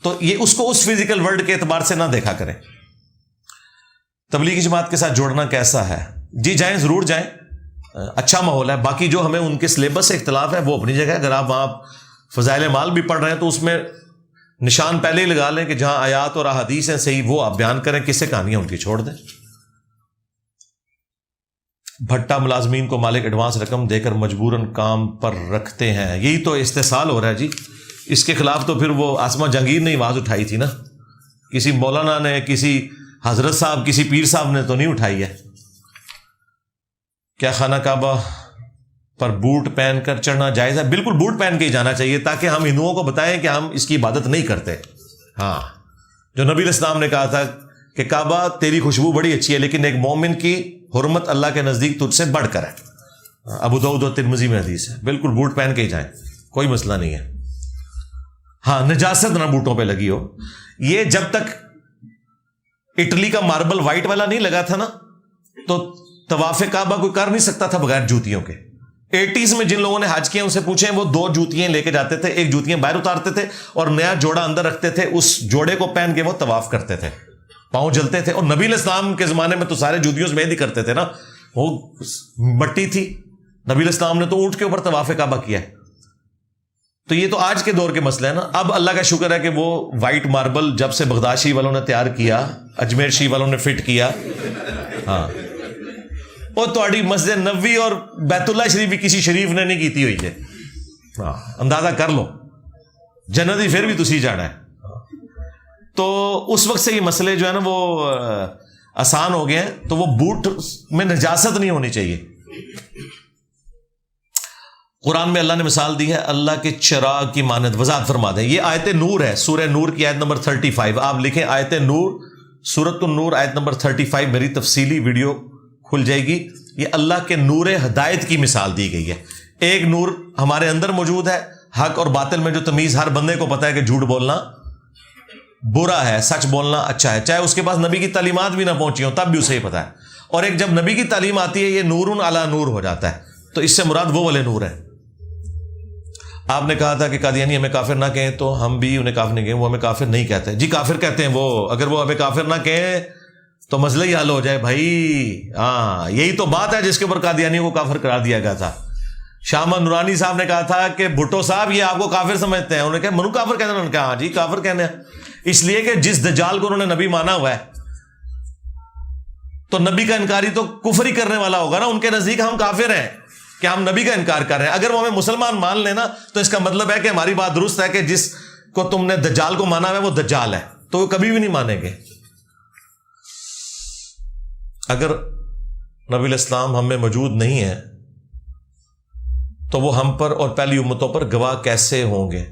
تو یہ اس کو اس فزیکل ورلڈ کے اعتبار سے نہ دیکھا کریں۔ تبلیغی جماعت کے ساتھ جوڑنا کیسا ہے؟ جی جائیں، ضرور جائیں، اچھا ماحول ہے۔ باقی جو ہمیں ان کے سلیبس سے اختلاف ہے وہ اپنی جگہ ہے، اگر آپ وہاں فضائل مال بھی پڑھ رہے ہیں تو اس میں نشان پہلے ہی لگا لیں کہ جہاں آیات اور احادیث ہیں صحیح وہ آپ بیان کریں، کس سے کہانیاں ان کی چھوڑ دیں۔ بھٹا ملازمین کو مالک ایڈوانس رقم دے کر مجبوراً کام پر رکھتے ہیں، یہی تو استحصال ہو رہا ہے جی۔ اس کے خلاف تو پھر وہ آسمہ جہانگیر نے آواز اٹھائی تھی نا، کسی مولانا نے، کسی حضرت صاحب، کسی پیر صاحب نے تو نہیں اٹھائی ہے۔ کیا خانہ کعبہ پر بوٹ پہن کر چڑھنا جائز ہے؟ بالکل بوٹ پہن کے ہی جانا چاہیے تاکہ ہم ہندوؤں کو بتائیں کہ ہم اس کی عبادت نہیں کرتے۔ ہاں، جو نبی علیہ السلام نے کہا تھا کہ کعبہ تیری خوشبو بڑی اچھی ہے لیکن ایک مومن کی حرمت اللہ کے نزدیک تجھ سے بڑھ کر ہے، ابو داؤد و ترمذی میں حدیث ہے۔ بالکل بوٹ پہن کے ہی جائیں، کوئی مسئلہ نہیں ہے۔ ہاں، نجاست نہ بوٹوں پہ لگی ہو۔ یہ جب تک اٹلی کا ماربل وائٹ والا نہیں لگا تھا نا تو طواف کعبہ کوئی کر نہیں سکتا تھا بغیر جوتیوں کے۔ 80s میں جن لوگوں نے حج کیا ان سے پوچھیں، وہ 2 جوتیاں لے کے جاتے تھے، ایک جوتیاں باہر اتارتے تھے اور نیا جوڑا اندر رکھتے تھے، اس جوڑے کو پہن کے وہ طواف کرتے تھے، پاؤں جلتے تھے۔ اور نبی علیہ السلام کے زمانے میں تو سارے جوتیوں سے مہندی کرتے تھے نا، وہ مٹی تھی، نبی علیہ السلام نے تو اونٹ کے اوپر طواف کعبہ کیا ہے۔ تو یہ تو آج کے دور کے مسئلے ہیں نا۔ اب اللہ کا شکر ہے کہ وہ وائٹ ماربل جب سے بغداد والوں نے تیار کیا، اجمیر شی والوں نے فٹ کیا، ہاں، اور تھوڑی مسجد نبوی اور بیت اللہ شریف بھی کسی شریف نے نہیں کیتی ہوئی ہے، ہاں، اندازہ کر لو، جنت ہی پھر بھی تسی جانا ہے۔ تو اس وقت سے یہ مسئلے جو ہے نا وہ آسان ہو گئے ہیں، تو وہ بوٹ میں نجاست نہیں ہونی چاہیے۔ قرآن میں اللہ نے مثال دی ہے اللہ کے چراغ کی مانند، وضاحت فرما دیں۔ یہ آیت نور ہے، سورہ نور کی آیت نمبر 35، آپ لکھیں آیت نور، سورۃ النور آیت نمبر 35، میری تفصیلی ویڈیو کھل جائے گی۔ یہ اللہ کے نور ہدایت کی مثال دی گئی ہے۔ ایک نور ہمارے اندر موجود ہے، حق اور باطل میں جو تمیز ہر بندے کو پتا ہے کہ جھوٹ بولنا برا ہے، سچ بولنا اچھا ہے، چاہے اس کے پاس نبی کی تعلیمات بھی نہ پہنچی ہوں تب بھی اسے ہی پتا ہے۔ اور ایک جب نبی کی تعلیم آتی ہے یہ نور علی نور ہو جاتا ہے، تو اس سے مراد وہ والے نور ہے۔ آپ نے کہا تھا کہ قادیانی ہمیں کافر نہ کہیں، تو ہم بھی انہیں کافر نہیں کہیں، وہ ہمیں کافر نہیں کہتے۔ جی کافر کہتے ہیں وہ، اگر وہ ہمیں کافر نہ کہیں تو مسئلہ ہی حل ہو جائے بھائی۔ ہاں، یہی تو بات ہے جس کے اوپر قادیانیوں کو کافر قرار دیا گیا تھا۔ شاہ نورانی صاحب نے کہا تھا کہ بھٹو صاحب یہ آپ کو کافر سمجھتے ہیں، انہوں نے کہا منو کافر کہتے ہیں، انہوں نے کہا ہاں جی کافر کہنے ہیں، اس لیے کہ جس دجال کو انہوں نے نبی مانا ہوا ہے تو نبی کا انکاری تو کفر ہی کرنے والا ہوگا نا، ان کے نزدیک ہم کافر ہیں کہ ہم نبی کا انکار کر رہے ہیں۔ اگر وہ ہمیں مسلمان مان لینا تو اس کا مطلب ہے کہ ہماری بات درست ہے کہ جس کو تم نے دجال کو مانا ہوا ہے وہ دجال ہے، تو وہ کبھی بھی نہیں مانیں گے۔ اگر نبی علیہ السلام ہم میں موجود نہیں ہے تو وہ ہم پر اور پہلی امتوں پر گواہ کیسے ہوں گے؟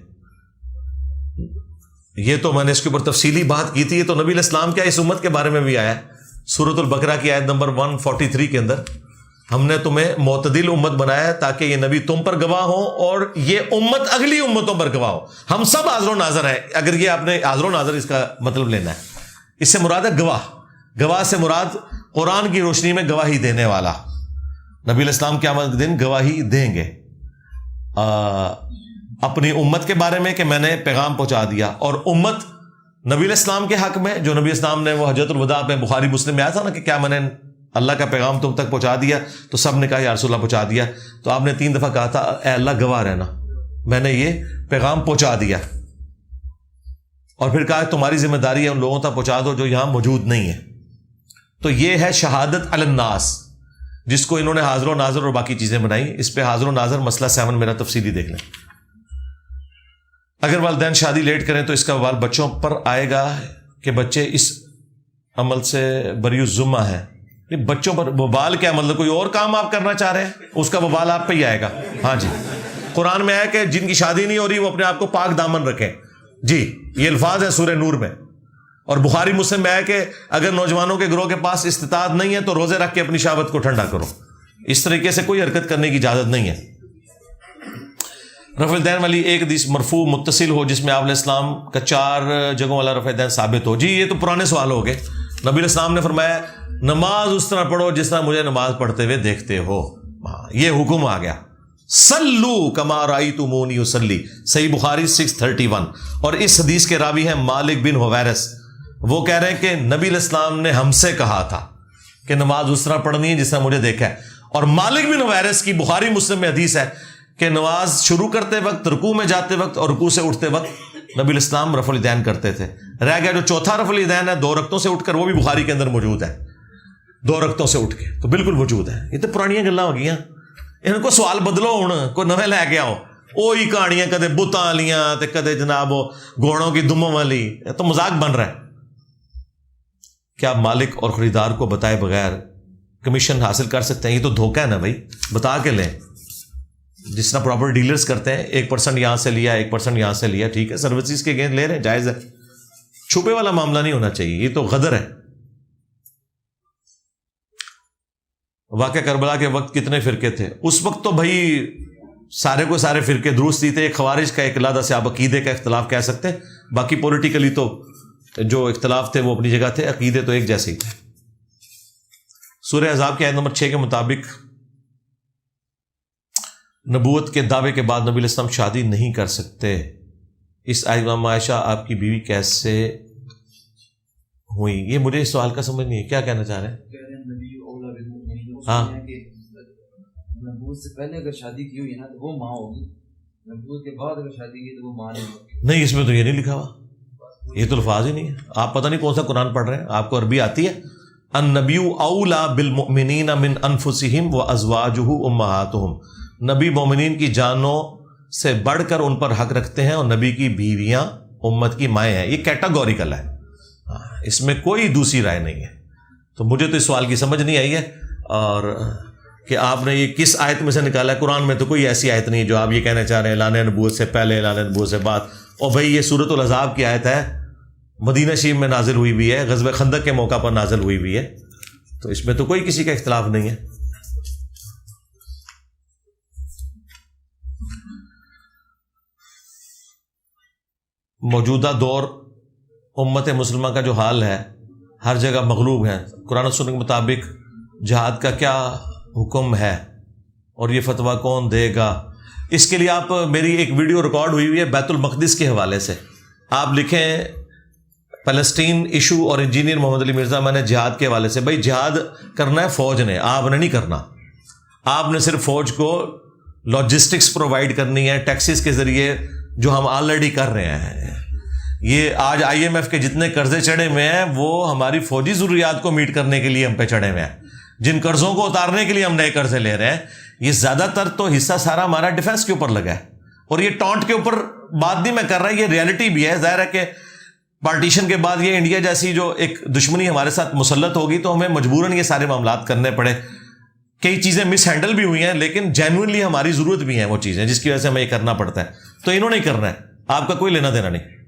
یہ تو میں نے اس کے اوپر تفصیلی بات کی تھی۔ یہ تو نبی علیہ السلام کیا اس امت کے بارے میں بھی آیا ہے، سورۃ البقرہ کی آیت نمبر 143 کے اندر، ہم نے تمہیں معتدل امت بنایا ہے تاکہ یہ نبی تم پر گواہ ہوں اور یہ امت اگلی امتوں پر گواہ ہو۔ ہم سب حاضر و ناظر ہیں، اگر یہ آپ نے حاضر و ناظر اس کا مطلب لینا ہے، اس سے مراد ہے گواہ۔ گواہ سے مراد قرآن کی روشنی میں گواہی دینے والا۔ نبی علیہ السلام قیامت کے دن گواہی دیں گے اپنی امت کے بارے میں کہ میں نے پیغام پہنچا دیا، اور امت نبی علیہ السلام کے حق میں، جو نبی علیہ السلام نے وہ حجۃ الوداع میں بخاری مسلم میں آیا تھا نا کہ کیا میں نے اللہ کا پیغام تم تک پہنچا دیا، تو سب نے کہا یا رسول اللہ پہنچا دیا۔ تو آپ نے 3 دفعہ کہا تھا اے اللہ گواہ رہنا، میں نے یہ پیغام پہنچا دیا۔ اور پھر کہا تمہاری ذمہ داری ہے ان لوگوں تک پہنچا دو جو یہاں موجود نہیں ہے. تو یہ ہے شہادت علی الناس، جس کو انہوں نے حاضر و ناظر اور باقی چیزیں بنائی. اس پہ حاضر و ناظر مسئلہ 7 میرا تفصیلی دیکھ لیں. اگر والدین شادی لیٹ کریں تو اس کا وبال بچوں پر آئے گا کہ بچے اس عمل سے بری الذمہ ہے. بچوں پر وبال کیا مطلب؟ کوئی اور کام آپ کرنا چاہ رہے ہیں اس کا وبال آپ پہ ہی آئے گا. ہاں جی، قرآن میں ہے کہ جن کی شادی نہیں ہو رہی وہ اپنے آپ کو پاک دامن رکھیں. جی یہ الفاظ ہیں سورہ نور میں. اور بخاری مسلم میں ہے کہ اگر نوجوانوں کے گروہ کے پاس استطاعت نہیں ہے تو روزے رکھ کے اپنی شہوت کو ٹھنڈا کرو. اس طریقے سے کوئی حرکت کرنے کی اجازت نہیں ہے. رفع الدین والی ایک حدیث مرفوع متصل ہو جس میں آپ علیہ السلام کا 4 جگہوں والا رفع الدین ثابت ہو. جی یہ تو پرانے سوال ہو گئے. نبی علیہ السلام نے فرمایا نماز اس طرح پڑھو جس طرح مجھے نماز پڑھتے ہوئے دیکھتے ہو. یہ حکم آ گیا. صلو کما رأیتمونی اصلی، صحیح بخاری 631. اور اس حدیث کے راوی ہیں مالک بن حویرث. وہ کہہ رہے ہیں کہ نبی علیہ السلام نے ہم سے کہا تھا کہ نماز اس طرح پڑھنی ہے جس طرح مجھے دیکھا ہے. اور مالک بن حویرث کی بخاری مسلم میں حدیث ہے کہ نماز شروع کرتے وقت، رکوع میں جاتے وقت اور رکوع سے اٹھتے وقت نبی علیہ السلام رفع الیدین کرتے تھے. رہ گیا جو چوتھا رفع الیدین ہے 2 رکعتوں سے اٹھ کر، وہ بھی بخاری کے اندر موجود ہے. 2 رکعتوں سے اٹھ کے تو بالکل موجود ہے. یہ تو پرانیاں گلاں ہو گئیاں. ان کو سوال بدلو، ہوں کوئی نویں لے کے آؤ. وہی کہانیاں کدے بتاں والیاں تے کدے جناب گھوڑوں کی دموں والی. یہ تو مذاق بن رہا ہے. کیا مالک اور خریدار کو بتائے بغیر کمیشن حاصل کر سکتے ہیں؟ یہ تو دھوکہ ہے نا بھائی. بتا کے لیں جس طرح پراپر ڈیلرز کرتے ہیں. 1% یہاں سے لیا 1% یہاں سے لیا، ٹھیک ہے، سروسز کے گیند لے رہے ہیں، جائز ہے. چھپے والا معاملہ نہیں ہونا چاہیے. یہ تو غدر ہے. واقعہ کربلا کے وقت کتنے فرقے تھے؟ اس وقت تو بھائی سارے کو سارے فرقے درست ہی تھے. ایک خوارج کا، ایک علیحدہ سے آپ عقیدے کا اختلاف کہہ سکتے ہیں. باقی پولیٹیکلی تو جو اختلاف تھے وہ اپنی جگہ تھے، عقیدے تو ایک جیسے ہی تھے. سورہ احزاب کی آیت نمبر 6 کے مطابق نبوت کے دعوے کے بعد نبی علیہ السلام شادی نہیں کر سکتے. اس آیت میں عائشہ آپ کی بیوی کیسے ہوئی؟ یہ مجھے اس سوال کا سمجھ نہیں ہے. کیا کہنا چاہ رہے ہیں؟ ہاں نبوت سے پہلے اگر شادی کی ہوئی نا تو وہ ماں ہوگی، نبوت کے بعد اگر شادی کی تو وہ ماں نہیں ہوگی. نہیں، اس میں تو یہ نہیں لکھا ہوا. یہ تو الفاظ ہی نہیں ہے. آپ پتہ نہیں کون سا قرآن پڑھ رہے ہیں. آپ کو عربی آتی ہے؟ النبی اولا بالمؤمنین من انفسہم وازواجہ امہاتہم. نبی مومنین کی جانوں سے بڑھ کر ان پر حق رکھتے ہیں اور نبی کی بیویاں امت کی مائیں ہیں. یہ کیٹاگوریکل ہے، اس میں کوئی دوسری رائے نہیں ہے. تو مجھے تو اس سوال کی سمجھ نہیں آئی ہے. اور کہ آپ نے یہ کس آیت میں سے نکالا ہے؟ قرآن میں تو کوئی ایسی آیت نہیں ہے جو آپ یہ کہنا چاہ رہے ہیں اعلان نبوت سے پہلے، اعلان نبوت سے بعد. اور بھائی یہ سورۃ الاحزاب کی آیت ہے، مدینہ شریف میں نازل ہوئی بھی ہے، غزوہ خندق کے موقع پر نازل ہوئی بھی ہے. تو اس میں تو کوئی کسی کا اختلاف نہیں ہے. موجودہ دور امت مسلمہ کا جو حال ہے، ہر جگہ مغلوب ہے. قرآن و سنت کے مطابق جہاد کا کیا حکم ہے اور یہ فتویٰ کون دے گا؟ اس کے لیے آپ میری ایک ویڈیو ریکارڈ ہوئی ہے بیت المقدس کے حوالے سے. آپ لکھیں فلسطین ایشو اور انجینئر محمد علی مرزا میں نے جہاد کے حوالے سے. بھائی جہاد کرنا ہے فوج نے، آپ نے نہیں کرنا. آپ نے صرف فوج کو لاجسٹکس پرووائڈ کرنی ہے ٹیکسز کے ذریعے، جو ہم آلریڈی کر رہے ہیں. یہ آج IMF کے جتنے قرضے چڑھے ہوئے ہیں وہ ہماری فوجی ضروریات کو میٹ کرنے کے لیے ہم پہ چڑھے ہوئے ہیں. جن قرضوں کو اتارنے کے لیے ہم نئے قرضے لے رہے ہیں، یہ زیادہ تر تو حصہ سارا ہمارا ڈیفنس کے اوپر لگا ہے. اور یہ ٹونٹ کے اوپر بات نہیں میں کر رہا، یہ ریالٹی بھی ہے. ظاہر ہے کہ پارٹیشن کے بعد یہ انڈیا جیسی جو ایک دشمنی ہمارے ساتھ مسلط ہوگی تو ہمیں مجبوراً یہ سارے معاملات کرنے پڑے. کئی چیزیں مس ہینڈل بھی ہوئی ہیں لیکن جینوئنلی ہماری ضرورت بھی ہیں وہ چیزیں جس کی وجہ سے ہمیں یہ کرنا پڑتا ہے. تو انہوں نے ہی کرنا ہے، آپ کا کوئی لینا دینا نہیں.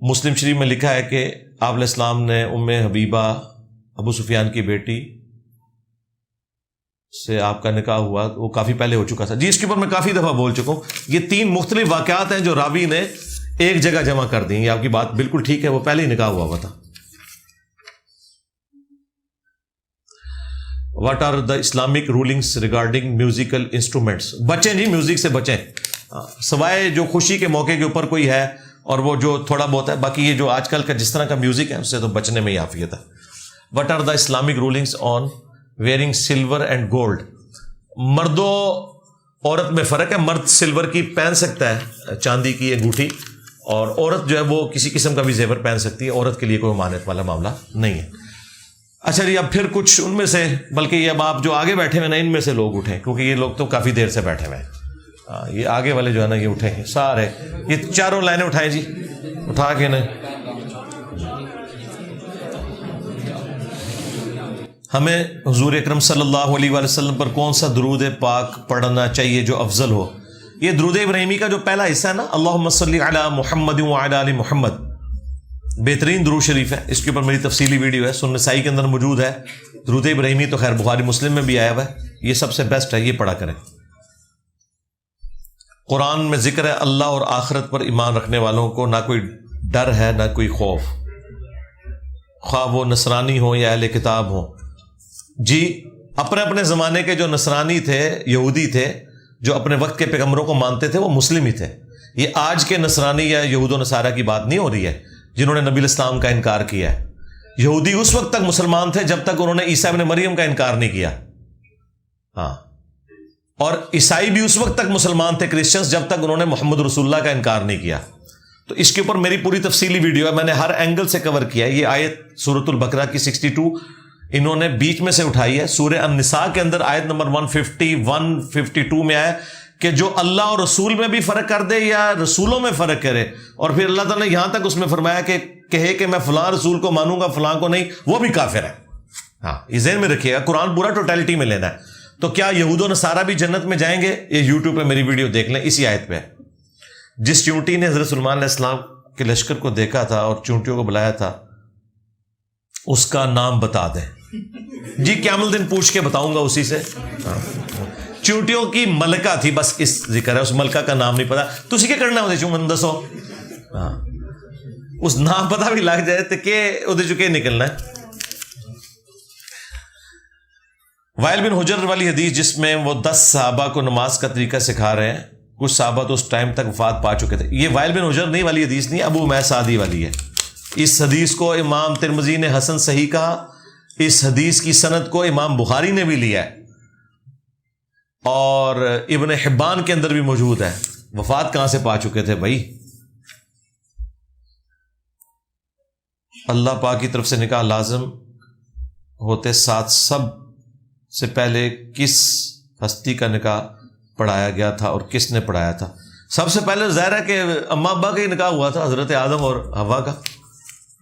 مسلم شریف میں لکھا ہے کہ آپ علیہ السلام نے ام حبیبہ ابو سفیان کی بیٹی سے آپ کا نکاح ہوا، وہ کافی پہلے ہو چکا تھا. جی اس کے اوپر میں کافی دفعہ بول چکا ہوں. یہ 3 مختلف واقعات ہیں جو راوی نے ایک جگہ جمع کر دی. یہ آپ کی بات بالکل ٹھیک ہے، وہ پہلے ہی نکاح ہوا تھا. What are the Islamic rulings regarding musical instruments? بچیں جی، میوزک سے بچیں، سوائے جو خوشی کے موقع کے اوپر کوئی ہے اور وہ جو تھوڑا بہت ہے. باقی یہ جو آج کل کا جس طرح کا میوزک ہے اس سے تو بچنے میں ہی عافیت ہے. What are the Islamic rulings on wearing silver and gold? مرد و عورت میں فرق ہے. مرد سلور کی پہن سکتا ہے، چاندی کی انگوٹھی، اور عورت جو ہے وہ کسی قسم کا بھی زیور پہن سکتی ہے، عورت کے لیے کوئی ممانعت والا معاملہ نہیں ہے۔ اچھا جی، اب پھر کچھ ان میں سے، بلکہ یہ اب آپ جو آگے بیٹھے ہوئے نا ان میں سے لوگ اٹھیں، کیونکہ یہ لوگ تو کافی دیر سے بیٹھے ہوئے ہیں، یہ آگے والے جو ہے نا یہ اٹھیں سارے، یہ چاروں لائنیں اٹھائیں جی، اٹھا کے نا۔ ہمیں حضور اکرم صلی اللہ علیہ وآلہ وسلم پر کون سا درود پاک پڑھنا چاہیے جو افضل ہو؟ یہ درود ابراہیمی کا جو پہلا حصہ ہے نا، اللہم صلی علی محمد وعلی آل محمد، بہترین درود شریف ہے، اس کے اوپر میری تفصیلی ویڈیو ہے، سنن نسائی کے اندر موجود ہے۔ درود ابراہیمی تو خیر بخاری مسلم میں بھی آیا ہوا ہے، یہ سب سے بیسٹ ہے، یہ پڑھا کریں۔ قرآن میں ذکر ہے اللہ اور آخرت پر ایمان رکھنے والوں کو نہ کوئی ڈر ہے نہ کوئی خوف، خواہ وہ نصرانی ہو یا اہل کتاب ہو۔ جی، اپنے اپنے زمانے کے جو نصرانی تھے، یہودی تھے، جو اپنے وقت کے پیغمبروں کو مانتے تھے، وہ مسلم ہی تھے۔ یہ آج کے نصرانی یا یہود و نصارہ کی بات نہیں ہو رہی ہے جنہوں نے نبی الاسلام کا انکار کیا ہے۔ یہودی اس وقت تک مسلمان تھے جب تک انہوں نے عیسیٰ ابن مریم کا انکار نہیں کیا، ہاں، اور عیسائی بھی اس وقت تک مسلمان تھے، کرسچنز، جب تک انہوں نے محمد رسول اللہ کا انکار نہیں کیا۔ تو اس کے اوپر میری پوری تفصیلی ویڈیو ہے، میں نے ہر اینگل سے کور کیا ہے۔ یہ آیت سورۃ البقرہ کی 62 انہوں نے بیچ میں سے اٹھائی ہے۔ سورہ النساء کے اندر آیت نمبر 150 152 میں آیا کہ جو اللہ اور رسول میں بھی فرق کر دے یا رسولوں میں فرق کرے، اور پھر اللہ تعالیٰ نے یہاں تک اس میں فرمایا کہ کہے کہ میں فلاں رسول کو مانوں گا فلاں کو نہیں، وہ بھی کافر ہے۔ ہاں، یہ ذہن میں رکھیے گا، قرآن پورا ٹوٹیلٹی میں لینا ہے۔ تو کیا یہود و نصارہ بھی جنت میں جائیں گے؟ یہ یوٹیوب پہ میری ویڈیو دیکھ لیں، اسی آیت پہ۔ جس چونٹی نے حضرت سلیمان علیہ السلام کے لشکر کو دیکھا تھا اور چونٹیوں کو بلایا تھا، اس کا نام بتا دیں۔ جی، قیامت الدین پوچھ کے بتاؤں گا اسی سے۔ چونٹیوں کی ملکہ تھی، بس اس ذکر ہے، اس ملکہ کا نام نہیں پتا، تو اسی کے کرنا ہوتے چون دسو، ہاں، اس نام پتا بھی لگ جائے تو کہ ادھر چکے نکلنا ہے۔ وائل بن حجر والی حدیث جس میں وہ 10 صحابہ کو نماز کا طریقہ سکھا رہے ہیں، کچھ صحابہ تو اس ٹائم تک وفات پا چکے تھے، یہ وائل بن حجر نہیں والی حدیث نہیں، ابو امیر سعدی والی ہے۔ اس حدیث کو امام ترمذی نے حسن صحیح کہا، اس حدیث کی سند کو امام بخاری نے بھی لیا ہے، اور ابن حبان کے اندر بھی موجود ہے۔ وفات کہاں سے پا چکے تھے بھائی؟ اللہ پاک کی طرف سے نکاح لازم ہوتے ساتھ سب سے پہلے کس ہستی کا نکاح پڑھایا گیا تھا اور کس نے پڑھایا تھا؟ سب سے پہلے ظاہر ہے کہ اماں ابا کا ہی نکاح ہوا تھا، حضرت آدم اور حوا کا۔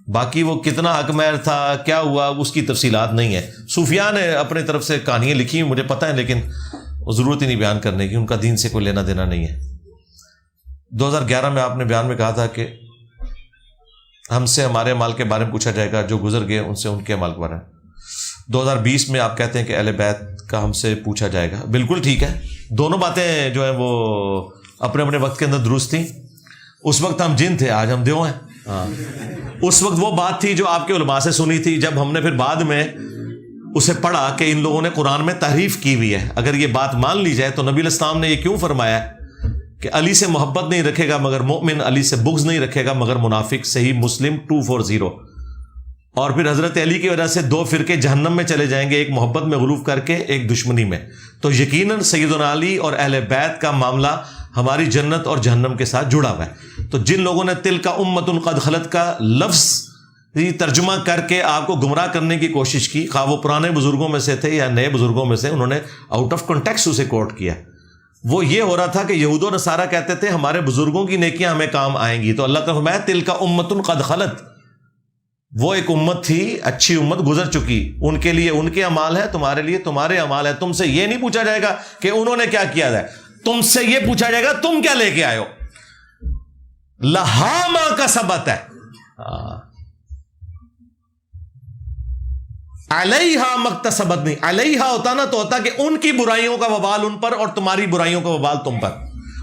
باقی وہ کتنا حق مہر تھا، کیا ہوا، اس کی تفصیلات نہیں ہے۔ صوفیاء نے اپنے طرف سے کہانیاں لکھی ہیں، مجھے پتہ ہے، لیکن ضرورت ہی نہیں بیان کرنے کی، ان کا دین سے کوئی لینا دینا نہیں ہے۔ 2011 میں آپ نے بیان میں کہا تھا کہ ہم سے ہمارے اعمال کے بارے میں پوچھا جائے گا، جو گزر گئے ان سے ان کے اعمال کے بارے میں۔ 2020 میں آپ کہتے ہیں کہ اہل بیت کا ہم سے پوچھا جائے گا، بالکل ٹھیک ہے، دونوں باتیں جو ہیں وہ اپنے اپنے وقت کے اندر درست تھیں۔ اس وقت ہم جن تھے، آج ہم دیو ہیں، ہاں۔ اس وقت وہ بات تھی جو آپ کے علماء سے سنی تھی، جب ہم نے پھر بعد میں اسے پڑھا کہ ان لوگوں نے قرآن میں تحریف کی ہوئی ہے۔ اگر یہ بات مان لی جائے تو نبی علیہ السلام نے یہ کیوں فرمایا کہ علی سے محبت نہیں رکھے گا مگر مومن، علی سے بغض نہیں رکھے گا مگر منافق، صحیح مسلم 240۔ اور پھر حضرت علی کی وجہ سے 2 فرقے جہنم میں چلے جائیں گے، ایک محبت میں غلوف کر کے، ایک دشمنی میں۔ تو یقیناً سیدنا علی اور اہل بیت کا معاملہ ہماری جنت اور جہنم کے ساتھ جڑا ہوا ہے۔ تو جن لوگوں نے تلک امۃ قد خلت کا لفظ ترجمہ کر کے آپ کو گمراہ کرنے کی کوشش کی، خواہ وہ پرانے بزرگوں میں سے تھے یا نئے بزرگوں میں سے، انہوں نے آؤٹ آف کنٹیکسٹ اسے کوٹ کیا۔ وہ یہ ہو رہا تھا کہ یہود و نصارہ کہتے تھے ہمارے بزرگوں کی نیکیاں ہمیں کام آئیں گی، تو اللہ تعالیٰ فرمایا تلک امۃ قد خلت، وہ ایک امت تھی، اچھی امت گزر چکی، ان کے لیے ان کے اعمال ہے، تمہارے لیے تمہارے اعمال ہے۔ تم سے یہ نہیں پوچھا جائے گا کہ انہوں نے کیا کیا ہے، تم سے یہ پوچھا جائے گا تم کیا لے کے آئے ہو۔ لہا ما کسبت ہے، علیہا مکتسبت نہیں، علیہا ہوتا نا تو ہوتا کہ ان کی برائیوں کا وبال ان پر اور تمہاری برائیوں کا وبال تم پر۔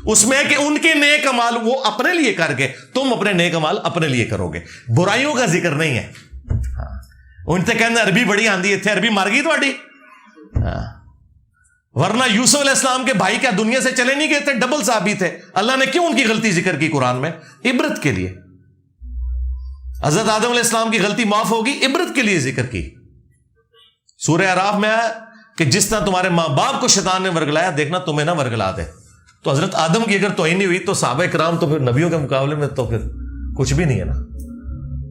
اس میں کہ ان کے نیک اعمال وہ اپنے لیے کر کے، تم اپنے نیک اعمال اپنے لیے کرو گے، برائیوں کا ذکر نہیں ہے۔ ان سے کہنا عربی بڑی آندھی ہے، عربی مار گئی تھوڑی، ورنہ یوسف علیہ السلام کے بھائی کیا دنیا سے چلے نہیں گئے تھے، ڈبل صحابی تھے۔ اللہ نے کیوں ان کی غلطی ذکر کی قرآن میں؟ عبرت کے لیے۔ حضرت آدم علیہ السلام کی غلطی معاف ہوگی، عبرت کے لیے ذکر کی۔ سورہ اعراف میں آیا کہ جس طرح تمہارے ماں باپ کو شیطان نے ورگلایا، دیکھنا تمہیں نہ ورگلا دے۔ تو حضرت آدم کی اگر توہین نہیں ہوئی تو صحابہ کرام تو پھر نبیوں کے مقابلے میں تو پھر کچھ بھی نہیں ہے نا.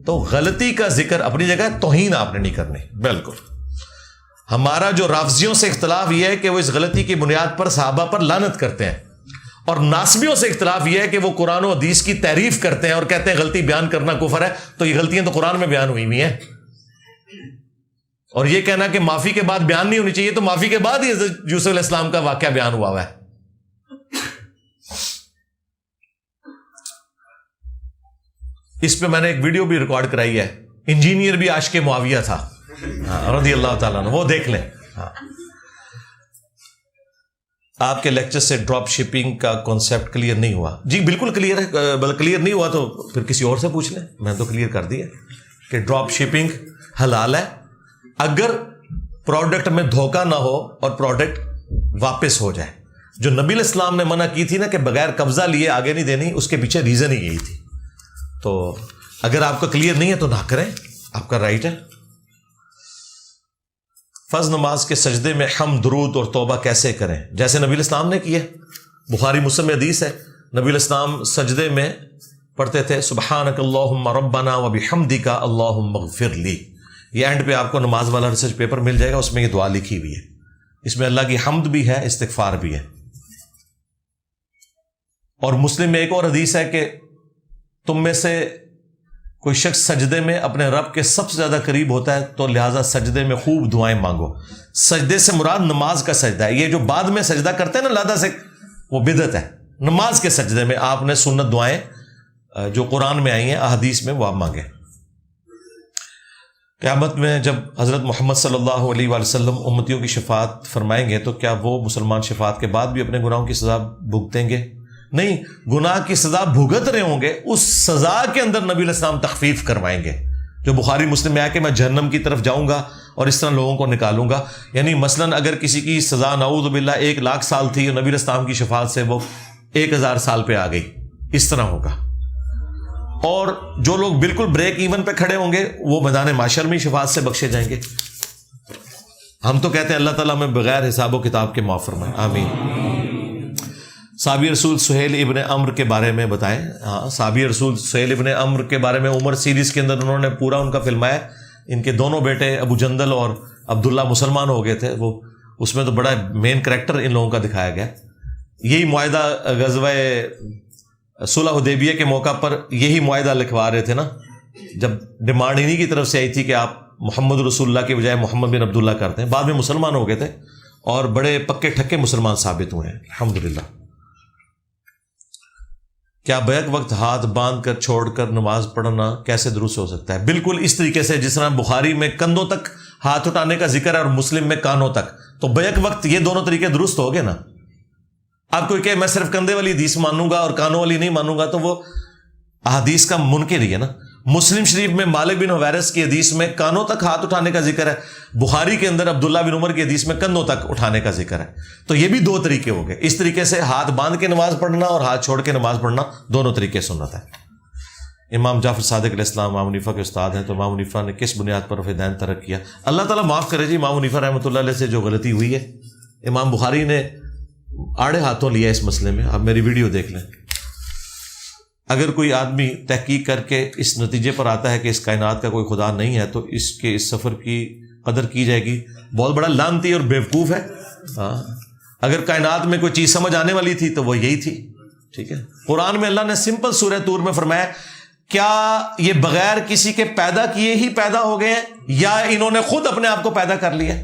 تو غلطی کا ذکر اپنی جگہ, توہین آپ نے نہیں کرنی. بالکل. ہمارا جو رافضیوں سے اختلاف یہ ہے کہ وہ اس غلطی کی بنیاد پر صحابہ پر لعنت کرتے ہیں, اور ناسبیوں سے اختلاف یہ ہے کہ وہ قرآن و حدیث کی تعریف کرتے ہیں اور کہتے ہیں غلطی بیان کرنا کفر ہے. تو یہ غلطیاں تو قرآن میں بیان ہوئی ہوئی ہیں, اور یہ کہنا کہ معافی کے بعد بیان نہیں ہونی چاہیے, تو معافی کے بعد ہی حضرت یوسف علیہ السلام کا واقعہ بیان ہوا ہے. اس پہ میں نے ایک ویڈیو بھی ریکارڈ کرائی ہے, انجینئر بھی عاشق معاویہ تھا رضی اللہ تعالیٰ عنہ, وہ دیکھ لیں. آپ کے لیکچر سے ڈراپ شپنگ کا کانسیپٹ کلیئر نہیں ہوا. جی بالکل کلیئر ہے, بل کلیئر نہیں ہوا تو پھر کسی اور سے پوچھ لیں, میں تو کلیئر کر دیا کہ ڈراپ شپنگ حلال ہے اگر پروڈکٹ میں دھوکہ نہ ہو اور پروڈکٹ واپس ہو جائے. جو نبی علیہ السلام نے منع کی تھی نا کہ بغیر قبضہ لیے آگے نہیں دینی, اس کے پیچھے ریزن ہی یہی تھی. تو اگر آپ کا کلیئر نہیں ہے تو نہ کریں, آپ کا رائٹ ہے. فرض نماز کے سجدے میں حمد, درود اور توبہ کیسے کریں؟ جیسے نبی علیہ السلام نے کیے, بخاری مسلم میں حدیث ہے, نبی علیہ السلام سجدے میں پڑھتے تھے سبحانک اللہم ربنا و بحمدک اللہم اغفر لی. یہ اینڈ پہ آپ کو نماز والا ریسرچ پیپر مل جائے گا, اس میں یہ دعا لکھی ہوئی ہے. اس میں اللہ کی حمد بھی ہے, استغفار بھی ہے. اور مسلم میں ایک اور حدیث ہے کہ تم میں سے کوئی شخص سجدے میں اپنے رب کے سب سے زیادہ قریب ہوتا ہے تو لہٰذا سجدے میں خوب دعائیں مانگو. سجدے سے مراد نماز کا سجدہ ہے. یہ جو بعد میں سجدہ کرتے ہیں نا لادہ سے, وہ بدعت ہے. نماز کے سجدے میں آپ نے سنت دعائیں جو قرآن میں آئی ہیں, احادیث میں, وہ آپ مانگیں. قیامت میں جب حضرت محمد صلی اللہ علیہ وآلہ وسلم امتیوں کی شفاعت فرمائیں گے تو کیا وہ مسلمان شفاعت کے بعد بھی اپنے گناہوں کی سزا بھگتیں گے؟ نہیں, گناہ کی سزا بھگت رہے ہوں گے, اس سزا کے اندر نبی علیہ السلام تخفیف کروائیں گے. جو بخاری مسلم میں آیا کہ میں جہنم کی طرف جاؤں گا اور اس طرح لوگوں کو نکالوں گا. یعنی مثلاً اگر کسی کی سزا نعوذ باللہ 1,00,000 سال تھی اور نبی علیہ السلام کی شفاعت سے وہ 1,000 سال پہ آ گئی, اس طرح ہوگا. اور جو لوگ بالکل بریک ایون پہ کھڑے ہوں گے وہ میدان معاشر میں شفاعت سے بخشے جائیں گے. ہم تو کہتے ہیں اللہ تعالیٰ میں بغیر حساب و کتاب کے معاف فرمائے, آمین. صحابی رسول سہیل ابن عمرو کے بارے میں بتائیں. ہاں, صحابی رسول سہیل ابن عمرو کے بارے میں عمر سیریز کے اندر انہوں نے پورا ان کا فلمایا. ان کے دونوں بیٹے ابو جندل اور عبداللہ مسلمان ہو گئے تھے, وہ اس میں تو بڑا مین کریکٹر ان لوگوں کا دکھایا گیا. یہی معاہدہ غزوہ صلح حدیبیہ کے موقع پر یہی معاہدہ لکھوا رہے تھے نا, جب ڈیمانڈ انہی کی طرف سے آئی تھی کہ آپ محمد رسول اللہ کے بجائے محمد بن عبداللہ کرتے ہیں. بعد میں مسلمان ہو گئے تھے اور بڑے پکے ٹھکے مسلمان ثابت ہوئے ہیں الحمدللہ. کیا بیک وقت ہاتھ باندھ کر چھوڑ کر نماز پڑھنا کیسے درست ہو سکتا ہے؟ بالکل اس طریقے سے جس طرح بخاری میں کندھوں تک ہاتھ اٹھانے کا ذکر ہے اور مسلم میں کانوں تک, تو بیک وقت یہ دونوں طریقے درست ہو گئے نا. آپ کوئی کہ میں صرف کندھے والی حدیث مانوں گا اور کانوں والی نہیں مانوں گا تو وہ احادیث کا منکر ہی ہے نا. مسلم شریف میں مالک بن حویرث کی حدیث میں کانوں تک ہاتھ اٹھانے کا ذکر ہے, بخاری کے اندر عبداللہ بن عمر کی حدیث میں کندھوں تک اٹھانے کا ذکر ہے. تو یہ بھی دو طریقے ہو گئے. اس طریقے سے ہاتھ باندھ کے نماز پڑھنا اور ہاتھ چھوڑ کے نماز پڑھنا, دونوں طریقے سنت ہے. امام جعفر صادق علیہ السلام امام حنیفہ کے استاد ہیں, تو امام حنیفہ نے کس بنیاد پر رفع دین ترک کیا؟ اللہ تعالیٰ معاف کرے جی, امام حنیفہ رحمۃ اللہ علیہ سے جو غلطی ہوئی ہے, امام بخاری نے آڑے ہاتھوں لیا اس مسئلے میں. آپ میری ویڈیو دیکھ لیں. اگر کوئی آدمی تحقیق کر کے اس نتیجے پر آتا ہے کہ اس کائنات کا کوئی خدا نہیں ہے تو اس کے اس سفر کی قدر کی جائے گی. بہت بڑا لعنتی اور بیوقوف ہے. ہاں, اگر کائنات میں کوئی چیز سمجھ آنے والی تھی تو وہ یہی تھی. ٹھیک ہے, قرآن میں اللہ نے سمپل سورہ طور میں فرمایا, کیا یہ بغیر کسی کے پیدا کیے ہی پیدا ہو گئے ہیں یا انہوں نے خود اپنے آپ کو پیدا کر لیا؟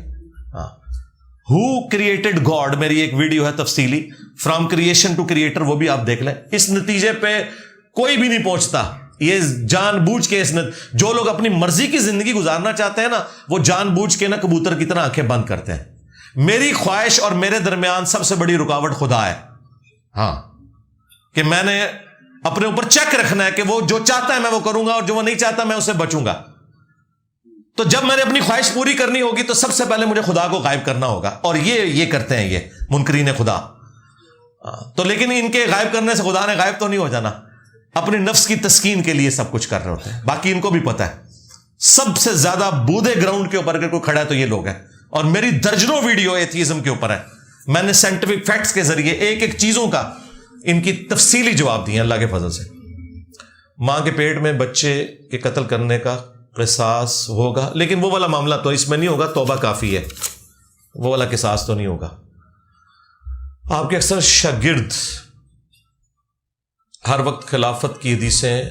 ہاں, ہو کریٹڈ گاڈ, میری ایک ویڈیو ہے تفصیلی, فرام کریشن ٹو کریٹر, وہ بھی آپ دیکھ لیں. اس نتیجے پہ کوئی بھی نہیں پہنچتا. یہ جان بوجھ کے جو لوگ اپنی مرضی کی زندگی گزارنا چاہتے ہیں نا, وہ جان بوجھ کے نا کبوتر کی طرح آنکھیں بند کرتے ہیں. میری خواہش اور میرے درمیان سب سے بڑی رکاوٹ خدا ہے. ہاں, کہ میں نے اپنے اوپر چیک رکھنا ہے کہ وہ جو چاہتا ہے میں وہ کروں گا اور جو وہ نہیں چاہتا میں اسے بچوں گا. تو جب میں نے اپنی خواہش پوری کرنی ہوگی تو سب سے پہلے مجھے خدا کو غائب کرنا ہوگا, اور یہ کرتے ہیں یہ منکرین خدا. تو لیکن ان کے غائب کرنے سے خدا نے غائب تو نہیں ہو جانا, اپنی نفس کی تسکین کے لیے سب کچھ کر رہے ہوتے ہیں. باقی ان کو بھی پتا ہے سب سے زیادہ بودے گراؤنڈ کے اوپر اگر کوئی کھڑا ہے تو یہ لوگ ہیں, اور میری درجنوں ویڈیو ایتھیزم کے اوپر ہے. میں نے سائنٹیفک فیکٹس کے ذریعے ایک ایک چیزوں کا ان کی تفصیلی جواب دیے اللہ کے فضل سے. ماں کے پیٹ میں بچے کے قتل کرنے کا قصاص ہوگا، لیکن وہ والا معاملہ تو اس میں نہیں ہوگا، توبہ کافی ہے، وہ والا قصاص تو نہیں ہوگا. آپ کے اکثر شاگرد ہر وقت خلافت کی حدیثیں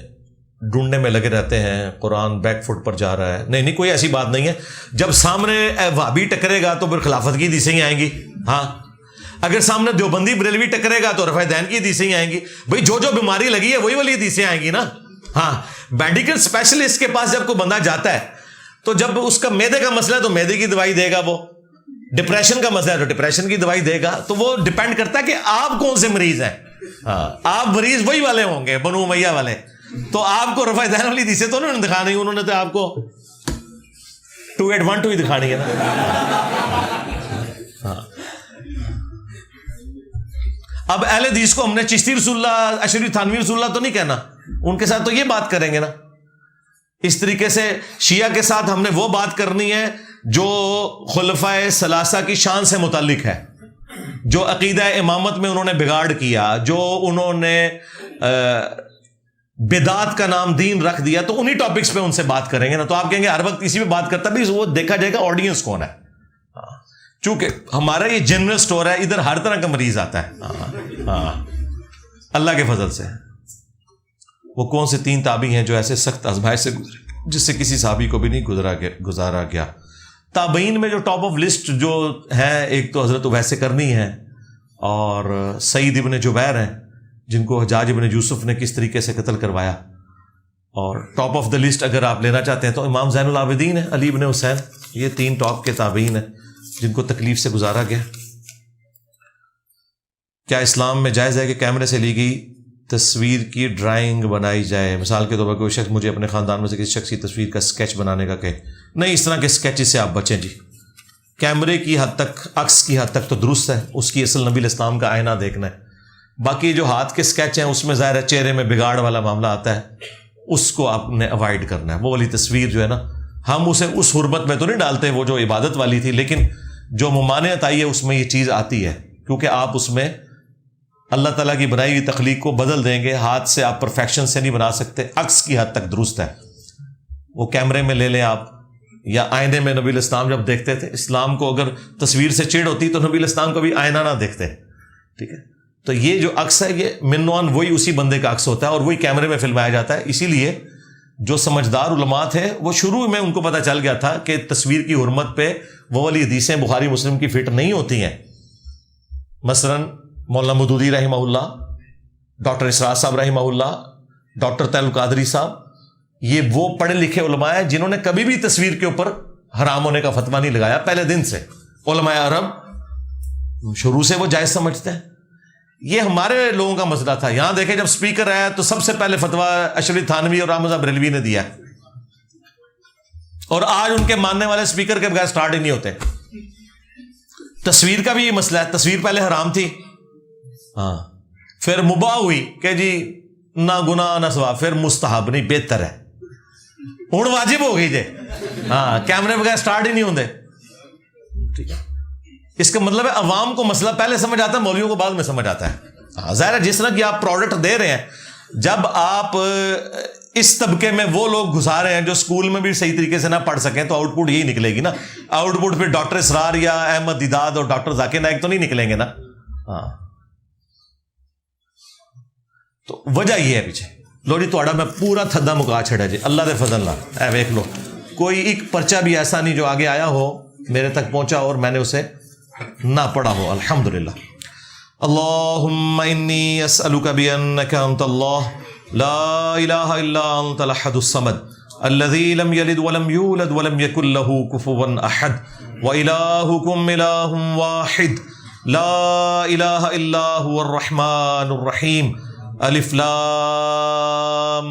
ڈھونڈنے میں لگے رہتے ہیں، قرآن بیک فٹ پر جا رہا ہے. نہیں کوئی ایسی بات نہیں ہے. جب سامنے وہابی ٹکرے گا تو پھر خلافت کی حدیثیں ہی آئیں گی. ہاں اگر سامنے دیوبندی بریلوی ٹکرے گا تو رفع دین کی حدیثیں ہی آئیں گی. بھئی جو بیماری لگی ہے وہی والی حدیثیں آئیں گی نا. ہاں میڈیکل اسپیشلسٹ کے پاس جب کوئی بندہ جاتا ہے تو جب اس کا معدے کا مسئلہ ہے تو معدے کی دوائی دے گا، وہ ڈپریشن کا مسئلہ ہے تو ڈپریشن کی دوائی دے گا. تو وہ ڈپینڈ کرتا ہے کہ آپ کون سے مریض ہیں. ہاں آپ مریض وہی والے ہوں گے بنو امیہ والے، تو آپ کو رفع دین والی حدیثیں تو انہوں نے دکھانی، انہوں نے تو آپ کو 2812 ہی دکھانی ہے نا. ہاں اب اہل حدیث کو ہم نے چشتی رسول اللہ، اشعری تھانوی رسول اللہ تو نہیں کہنا، ان کے ساتھ تو یہ بات کریں گے نا. اس طریقے سے شیعہ کے ساتھ ہم نے وہ بات کرنی ہے جو خلفائے ثلاثہ کی شان سے متعلق ہے، جو عقیدہ امامت میں انہوں نے بگاڑ کیا، جو انہوں نے بدعت کا نام دین رکھ دیا، تو انہی ٹاپکس پہ ان سے بات کریں گے نا. تو آپ کہیں گے ہر وقت اسی پہ بات کرتا بھی، وہ دیکھا جائے گا آڈینس کون ہے. چونکہ ہمارا یہ جنرل سٹور ہے، ادھر ہر طرح کا مریض آتا ہے. ہاں اللہ کے فضل سے. وہ کون سے 3 تابعی ہیں جو ایسے سخت آزمائش سے گزرے جس سے کسی صحابی کو بھی نہیں گزارا گیا. تابعین میں جو ٹاپ آف لسٹ جو ہے، ایک تو حضرت اویس کرنی ہے اور سعید ابن جبیر ہیں جن کو حجاج ابن یوسف نے کس طریقے سے قتل کروایا. اور ٹاپ آف دا لسٹ اگر آپ لینا چاہتے ہیں تو امام زین العابدین ہے، علی ابن حسین. یہ 3 ٹاپ کے تابعین ہیں جن کو تکلیف سے گزارا گیا. کیا اسلام میں جائز ہے کہ کیمرے سے لی گئی تصویر کی ڈرائنگ بنائی جائے؟ مثال کے طور پر کوئی شخص مجھے اپنے خاندان میں سے کسی شخص کی تصویر کا اسکیچ بنانے کا کہے. نہیں، اس طرح کے اسکیچز سے آپ بچیں جی. کیمرے کی حد تک، عکس کی حد تک تو درست ہے، اس کی اصل نبی الاسلام کا آئینہ دیکھنا ہے. باقی جو ہاتھ کے اسکیچ ہیں اس میں ظاہر ہے چہرے میں بگاڑ والا معاملہ آتا ہے، اس کو آپ نے اوائڈ کرنا ہے. وہ والی تصویر جو ہے نا، ہم اسے اس حرمت میں تو نہیں ڈالتے وہ جو عبادت والی تھی، لیکن جو ممانعت آئی ہے اس میں یہ چیز آتی ہے، کیونکہ آپ اس میں اللہ تعالیٰ کی بنائی ہوئی تخلیق کو بدل دیں گے. ہاتھ سے آپ پرفیکشن سے نہیں بنا سکتے، عکس کی حد تک درست ہے. وہ کیمرے میں لے لیں آپ، یا آئینے میں نبی الاسلام جب دیکھتے تھے، اسلام کو اگر تصویر سے چڑ ہوتی تو نبی الاسلام کبھی آئینہ نہ دیکھتے. ٹھیک ہے، تو یہ جو عکس ہے یہ منوان وہی اسی بندے کا عکس ہوتا ہے اور وہی کیمرے میں فلمایا جاتا ہے. اسی لیے جو سمجھدار علماء تھے وہ شروع میں ان کو پتہ چل گیا تھا کہ تصویر کی حرمت پہ وہ والی حدیثیں بخاری مسلم کی فٹ نہیں ہوتی ہیں. مثلا مولانا مودودی رحمہ اللہ، ڈاکٹر اسرار صاحب رحمہ اللہ، ڈاکٹر طیل القادری صاحب، یہ وہ پڑھے لکھے علماء ہیں جنہوں نے کبھی بھی تصویر کے اوپر حرام ہونے کا فتویٰ نہیں لگایا. پہلے دن سے علماء عرب شروع سے وہ جائز سمجھتے ہیں. یہ ہمارے لوگوں کا مسئلہ تھا. یہاں دیکھیں جب سپیکر آیا تو سب سے پہلے فتویٰ اشعری تھانوی اور احمد بریلوی نے دیا، اور آج ان کے ماننے والے سپیکر کے بغیر سٹارٹ ہی نہیں ہوتے. تصویر کا بھی یہ مسئلہ ہے، تصویر پہلے حرام تھی، ہاں پھر مباح ہوئی کہ جی نہ گناہ نہ ثواب، پھر مستحب نہیں بہتر ہے، ہوں واجب ہو گئی جی. ہاں کیمرے بغیر سٹارٹ ہی نہیں ہوتے. ٹھیک ہے، اس کا مطلب ہے عوام کو مسئلہ پہلے سمجھ آتا ہے، مولویوں کو بعد میں سمجھ آتا ہے. ہاں ظاہر ہے جس طرح کی آپ پروڈکٹ دے رہے ہیں، جب آپ اس طبقے میں وہ لوگ گھسا رہے ہیں جو اسکول میں بھی صحیح طریقے سے نہ پڑھ سکیں، تو آؤٹ پٹ یہی نکلے گی نا. آؤٹ پٹ پھر ڈاکٹر اسرار یا احمد دیداد اور ڈاکٹر ذاکر نائک تو نہیں نکلیں گے نا. ہاں تو وجہ یہ ہے پیچھے. لو جی تھوڑا میں پورا تھدا مکا چھڑا جی اللہ دے فضل نال. اے ویکھ لو کوئی ایک پرچہ بھی ایسا نہیں جو آگے آیا ہو میرے تک پہنچا اور میں نے اسے نہ پڑھا ہو. الحمدللہ. اللہم انی اسألک بانک انت اللہ لا الہ الا انت الاحد الصمد الذی لم یلد ولم یولد ولم یکن له کفوا احد والہکم الہ واحد لا الہ الا هو الرحمن الرحیم الف لام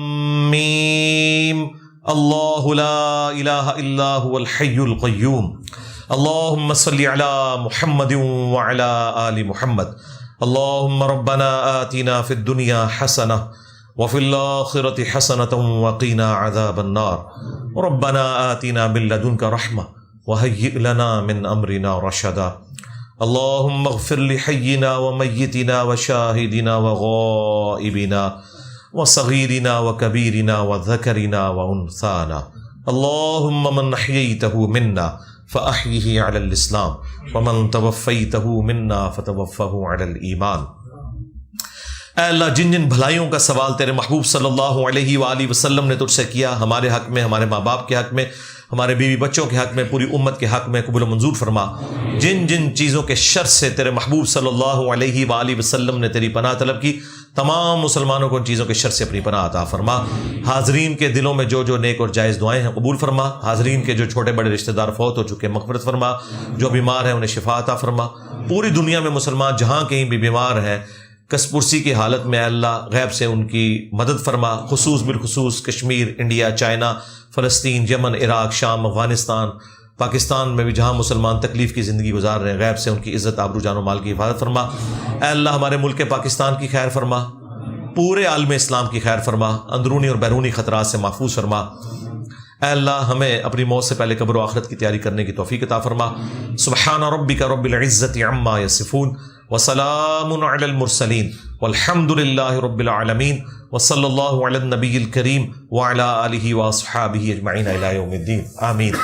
میم اللہ لا الہ الا هو الحی القیوم اللہم صلی علی محمد وعلی آل محمد اللہم ربنا آتنا فی الدنیا حسنہ وفی الآخرۃ حسنۃ وقنا عذاب النار ربنا آتنا من لدنک رحمہ وہیئ لنا من امرنا رشدا اللهم اغفر لحينا وميتنا وشاهدنا وغائبنا وصغيرنا وكبيرنا وذكرنا وأنثانا اللهم من أحييته منا فأحيه على الإسلام ومن توفيته منا فتوفه على الإيمان۔ اے اللہ جن جن بھلائیوں کا سوال تیرے محبوب صلی اللہ علیہ وآلہ وسلم نے تجھ سے کیا، ہمارے حق میں، ہمارے ماں باپ کے حق میں، ہمارے بیوی بچوں کے حق میں، پوری امت کے حق میں قبول و منظور فرما۔ جن جن چیزوں کے شر سے تیرے محبوب صلی اللہ علیہ وآلہ وسلم نے تیری پناہ طلب کی، تمام مسلمانوں کو ان چیزوں کے شر سے اپنی پناہ عطا فرما۔ حاضرین کے دلوں میں جو جو نیک اور جائز دعائیں ہیں قبول فرما۔ حاضرین کے جو چھوٹے بڑے رشتہ دار فوت ہو چکے مغفرت فرما، جو بیمار ہیں انہیں شفا عطا فرما۔ پوری دنیا میں مسلمان جہاں کہیں بھی بیمار ہیں، کس پرسی کی حالت میں، اللہ غیب سے ان کی مدد فرما، خصوص بالخصوص کشمیر، انڈیا، چائنا، فلسطین، یمن، عراق، شام، افغانستان، پاکستان میں بھی جہاں مسلمان تکلیف کی زندگی گزار رہے ہیں، غیب سے ان کی عزت، آبرو، جان و مال کی حفاظت فرما۔ اے اللہ ہمارے ملک پاکستان کی خیر فرما، پورے عالم اسلام کی خیر فرما، اندرونی اور بیرونی خطرات سے محفوظ فرما۔ اے اللہ ہمیں اپنی موت سے پہلے قبر و آخرت کی تیاری کرنے کی توفیق عطا فرما۔ سبحان ربک رب العزت عما یصفون وسلام علی المرسلین والحمد للہ رب العالمین وصلی اللہ علی النبی الکریم وعلی آلہ واصحابہ اجمعین الی یوم الدین، آمین۔